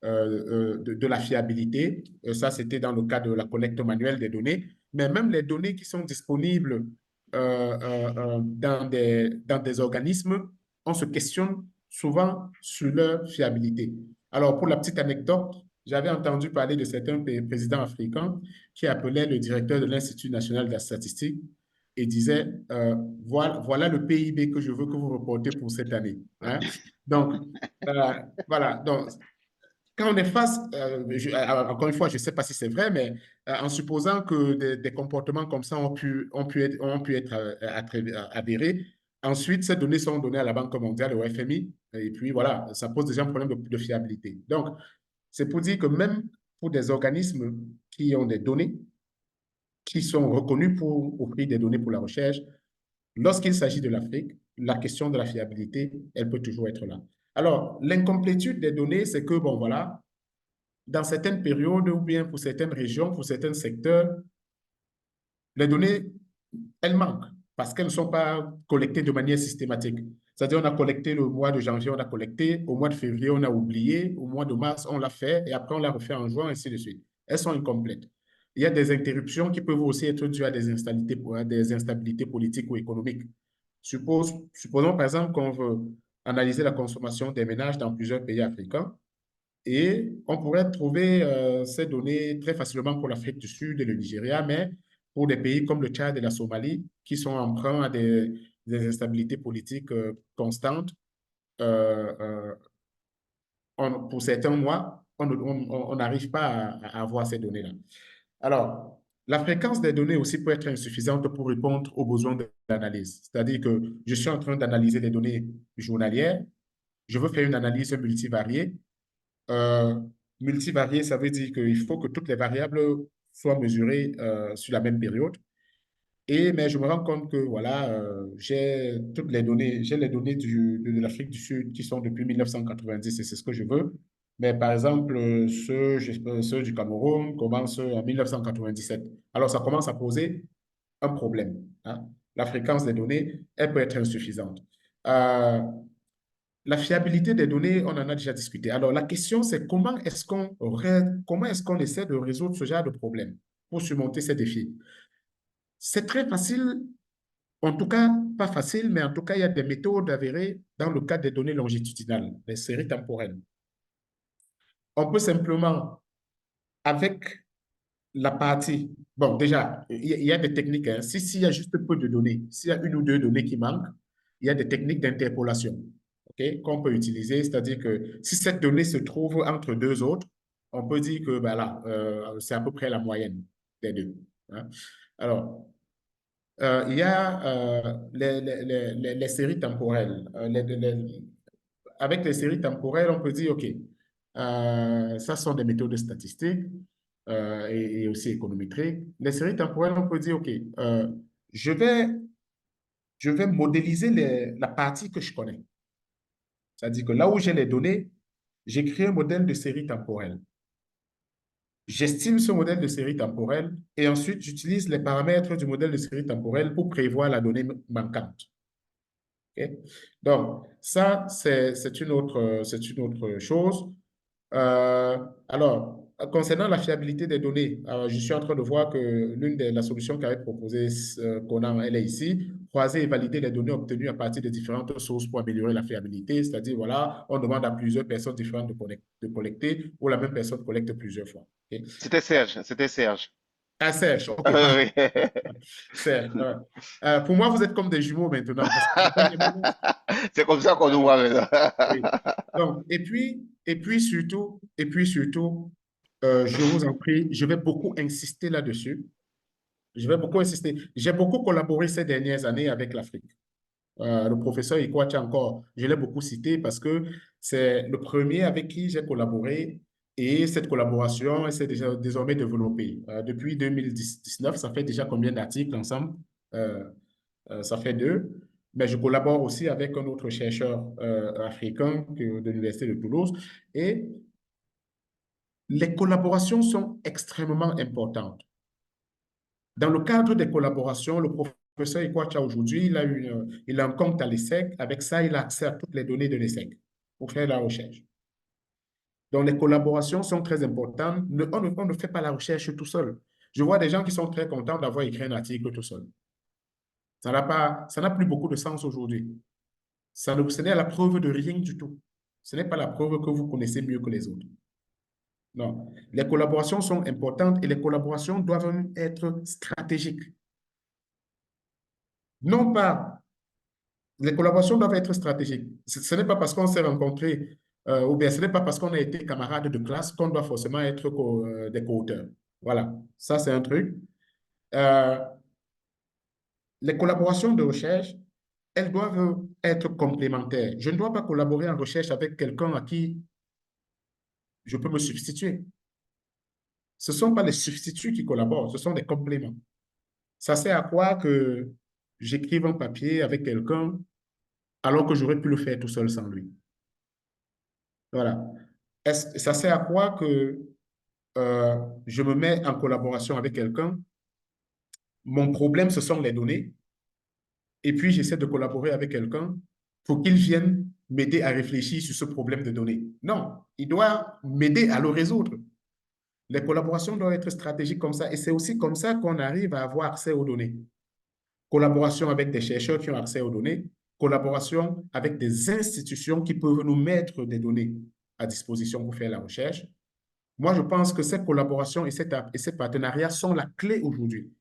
de la fiabilité. Ça, c'était dans le cas de la collecte manuelle des données. Mais même les données qui sont disponibles dans des organismes, on se questionne souvent sur leur fiabilité. Alors, pour la petite anecdote, j'avais entendu parler de certains présidents africains qui appelaient le directeur de l'Institut national de la statistique et disait, voilà le PIB que je veux que vous reportez pour cette année. Hein? Donc, voilà. Donc, quand on est face, encore une fois, je ne sais pas si c'est vrai, mais en supposant que des comportements comme ça ont pu être avérés, ensuite, ces données sont données à la Banque mondiale, au FMI, et puis voilà, ça pose déjà un problème de fiabilité. Donc, c'est pour dire que même pour des organismes qui ont des données, qui sont reconnus pour offrir des données pour la recherche, lorsqu'il s'agit de l'Afrique, la question de la fiabilité, elle peut toujours être là. Alors, l'incomplétude des données, c'est que, bon, voilà, dans certaines périodes ou bien pour certaines régions, pour certains secteurs, les données, elles manquent parce qu'elles ne sont pas collectées de manière systématique. C'est-à-dire, on a collecté le mois de janvier, on a collecté, au mois de février, on a oublié, au mois de mars, on l'a fait, et après, on l'a refait en juin, ainsi de suite. Elles sont incomplètes. Il y a des interruptions qui peuvent aussi être dues à des instabilités politiques ou économiques. Supposons, par exemple, qu'on veut analyser la consommation des ménages dans plusieurs pays africains, et on pourrait trouver ces données très facilement pour l'Afrique du Sud et le Nigeria, mais pour des pays comme le Tchad et la Somalie, qui sont emprunts à des instabilités politiques constantes, pour certains mois, on n'arrive pas à avoir ces données-là. Alors, la fréquence des données aussi peut être insuffisante pour répondre aux besoins de l'analyse. C'est-à-dire que je suis en train d'analyser des données journalières, je veux faire une analyse multivariée. Multivariée, ça veut dire qu'il faut que toutes les variables soient mesurées sur la même période. Mais je me rends compte que voilà, j'ai les données de l'Afrique du Sud qui sont depuis 1990 et c'est ce que je veux. Mais par exemple, ceux du Cameroun commencent en 1997. Alors, ça commence à poser un problème. Hein. La fréquence des données, elle peut être insuffisante. La fiabilité des données, on en a déjà discuté. Alors, la question, c'est comment est-ce qu'on essaie de résoudre ce genre de problème pour surmonter ces défis? C'est très facile, en tout cas, pas facile, mais en tout cas, il y a des méthodes avérées dans le cadre des données longitudinales, les séries temporelles. On peut simplement, avec la partie, bon, déjà, il y a des techniques, hein. S'il y a juste peu de données, s'il y a une ou deux données qui manquent, il y a des techniques d'interpolation, qu'on peut utiliser, c'est-à-dire que si cette donnée se trouve entre deux autres, on peut dire que ben là, c'est à peu près la moyenne des deux. Hein. Alors, il y a les séries temporelles. Avec les séries temporelles, on peut dire, OK, ça sont des méthodes statistiques et aussi économétriques. Les séries temporelles, on peut dire, OK, je vais modéliser la partie que je connais. C'est-à-dire que là où j'ai les données, j'écris un modèle de série temporelle. J'estime ce modèle de série temporelle et ensuite j'utilise les paramètres du modèle de série temporelle pour prévoir la donnée manquante. Okay? Donc, ça, c'est une autre chose. Alors, concernant la fiabilité des données, je suis en train de voir que l'une de la solutions qu'avait proposée Conan, elle est ici, croiser et valider les données obtenues à partir de différentes sources pour améliorer la fiabilité. C'est-à-dire, voilà, on demande à plusieurs personnes différentes de collecter ou la même personne collecte plusieurs fois. Okay? C'était Serge. Ah, Serge, OK. Oui. Serge, pour moi, vous êtes comme des jumeaux maintenant. C'est comme ça qu'on nous voit maintenant. Oui. Donc, et puis surtout, je vous en prie, je vais beaucoup insister là-dessus. Je vais beaucoup insister. J'ai beaucoup collaboré ces dernières années avec l'Afrique. Le professeur Ikwacha encore, je l'ai beaucoup cité parce que c'est le premier avec qui j'ai collaboré Et cette collaboration, elle s'est déjà désormais développée. Depuis 2019, ça fait déjà combien d'articles ensemble? Euh, Ça fait 2. Mais je collabore aussi avec un autre chercheur africain de l'Université de Toulouse. Et les collaborations sont extrêmement importantes. Dans le cadre des collaborations, le professeur Ikwacha aujourd'hui, il a un compte à l'ESSEC. Avec ça, il a accès à toutes les données de l'ESSEC pour faire la recherche. Donc, les collaborations sont très importantes. On ne fait pas la recherche tout seul. Je vois des gens qui sont très contents d'avoir écrit un article tout seul. Ça n'a plus beaucoup de sens aujourd'hui. Ce n'est la preuve de rien du tout. Ce n'est pas la preuve que vous connaissez mieux que les autres. Non. Les collaborations sont importantes et les collaborations doivent être stratégiques. Non pas, les collaborations doivent être stratégiques. Ce n'est pas parce qu'on s'est rencontrés ou bien ce n'est pas parce qu'on a été camarades de classe qu'on doit forcément être des co-auteurs. Voilà, ça c'est un truc. Euh, les collaborations de recherche, elles doivent être complémentaires. Je ne dois pas collaborer en recherche avec quelqu'un à qui je peux me substituer. Ce ne sont pas les substituts qui collaborent, ce sont des compléments. Ça sert à quoi que j'écrive un papier avec quelqu'un alors que j'aurais pu le faire tout seul sans lui? Voilà. Ça sert à quoi que je me mets en collaboration avec quelqu'un? Mon problème, ce sont les données. Et puis, j'essaie de collaborer avec quelqu'un pour qu'il vienne m'aider à réfléchir sur ce problème de données. Non, il doit m'aider à le résoudre. Les collaborations doivent être stratégiques comme ça. Et c'est aussi comme ça qu'on arrive à avoir accès aux données. Collaboration avec des chercheurs qui ont accès aux données, collaboration avec des institutions qui peuvent nous mettre des données à disposition pour faire la recherche. Moi, je pense que ces collaborations et ces partenariats sont la clé aujourd'hui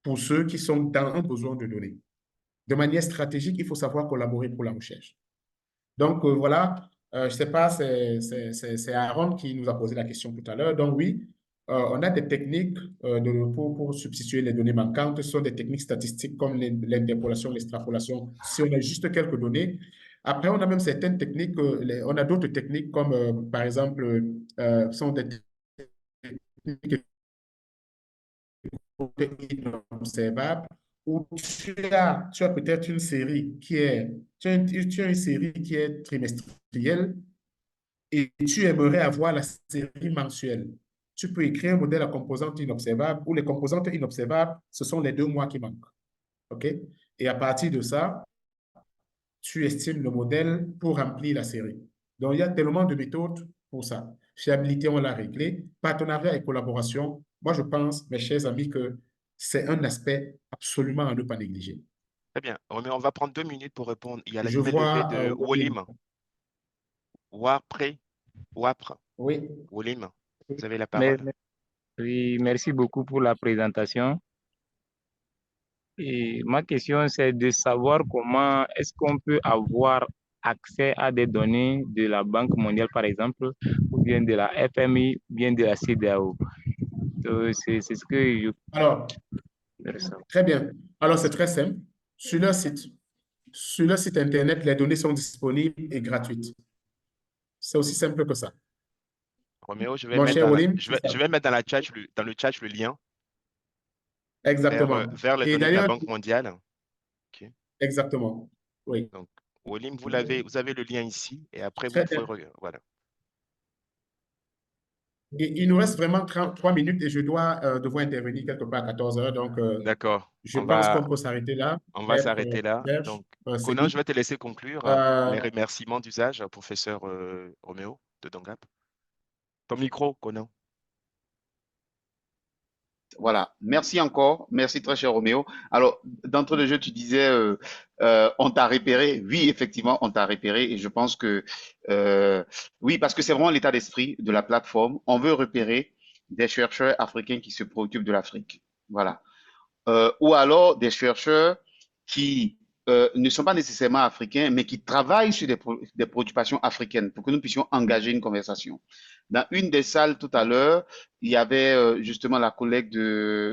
pour ceux qui sont dans un besoin de données. De manière stratégique, il faut savoir collaborer pour la recherche. Donc, voilà, je ne sais pas, c'est Aaron qui nous a posé la question tout à l'heure. Donc, oui, on a des techniques pour substituer les données manquantes. Ce sont des techniques statistiques comme l'interpolation, l'extrapolation, si on a juste quelques données. Après, on a même certaines techniques, on a d'autres techniques comme, par exemple, sont des techniques inobservables où tu as peut-être une série qui est, tu as une série qui est trimestrielle et tu aimerais avoir la série mensuelle. Tu peux écrire un modèle à composantes inobservables où les composantes inobservables, ce sont les 2 mois qui manquent. OK? Et à partir de ça, tu estimes le modèle pour remplir la série. Donc, il y a tellement de méthodes pour ça. Fiabilité, on l'a réglé. Partenariat et collaboration, moi, je pense, mes chers amis, que c'est un aspect absolument à ne pas négliger. Très bien. On va prendre 2 minutes pour répondre. Il y a la Je main levée vois de Wolim. Wapre. Oui. Wolim, vous avez la parole. Oui, merci beaucoup pour la présentation. Et ma question, c'est de savoir comment est-ce qu'on peut avoir accès à des données de la Banque mondiale, par exemple, ou bien de la FMI, ou bien de la CEDEAO. C'est ce que je... Alors, très bien. Alors, c'est très simple. Sur leur site Internet, les données sont disponibles et gratuites. C'est aussi simple que ça. Roméo, je vais Mon cher Olim, je vais mettre dans le chat le lien exactement. vers les Et données de la d'ailleurs, Banque mondiale. Okay. Exactement. Oui. Donc, Olim, vous avez le lien ici et après, Très vous bien. pouvez regarder. Voilà. Il nous reste vraiment 3 minutes et je dois devoir intervenir quelque part à 14 heures. Donc, D'accord. je pense qu'on peut s'arrêter là. On va s'arrêter là. Donc, Conan, je vais te laisser conclure les remerciements d'usage, professeur Roméo de Dongap. Ton micro, Conan. Voilà, merci encore, merci très cher Roméo. Alors, d'entre les jeux, tu disais, on t'a repéré. Oui, effectivement, on t'a repéré et je pense que, oui, parce que c'est vraiment l'état d'esprit de la plateforme. On veut repérer des chercheurs africains qui se préoccupent de l'Afrique. Voilà. Ou alors des chercheurs qui ne sont pas nécessairement africains, mais qui travaillent sur des préoccupations africaines pour que nous puissions engager une conversation. Dans une des salles tout à l'heure, il y avait justement la collègue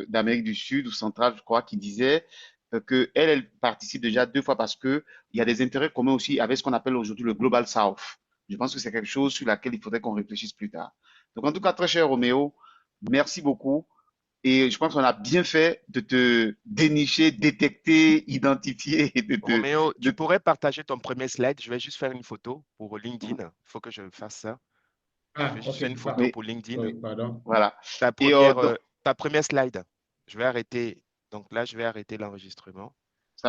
d'Amérique du Sud ou centrale, je crois, qui disait que elle participe déjà 2 fois parce que il y a des intérêts communs aussi avec ce qu'on appelle aujourd'hui le Global South. Je pense que c'est quelque chose sur laquelle il faudrait qu'on réfléchisse plus tard. Donc, en tout cas, très cher Roméo, merci beaucoup. Et je pense qu'on a bien fait de te dénicher, détecter, identifier et de te... Roméo, tu de- pourrais partager ton premier slide. Je vais juste faire une photo pour LinkedIn. Il faut que je fasse ça. Je Ah, vais juste ok. faire une photo Oui, pour LinkedIn. Oui, pardon. voilà. Ta Et première, donc, ta première slide. Je vais arrêter. Donc là, je vais arrêter l'enregistrement.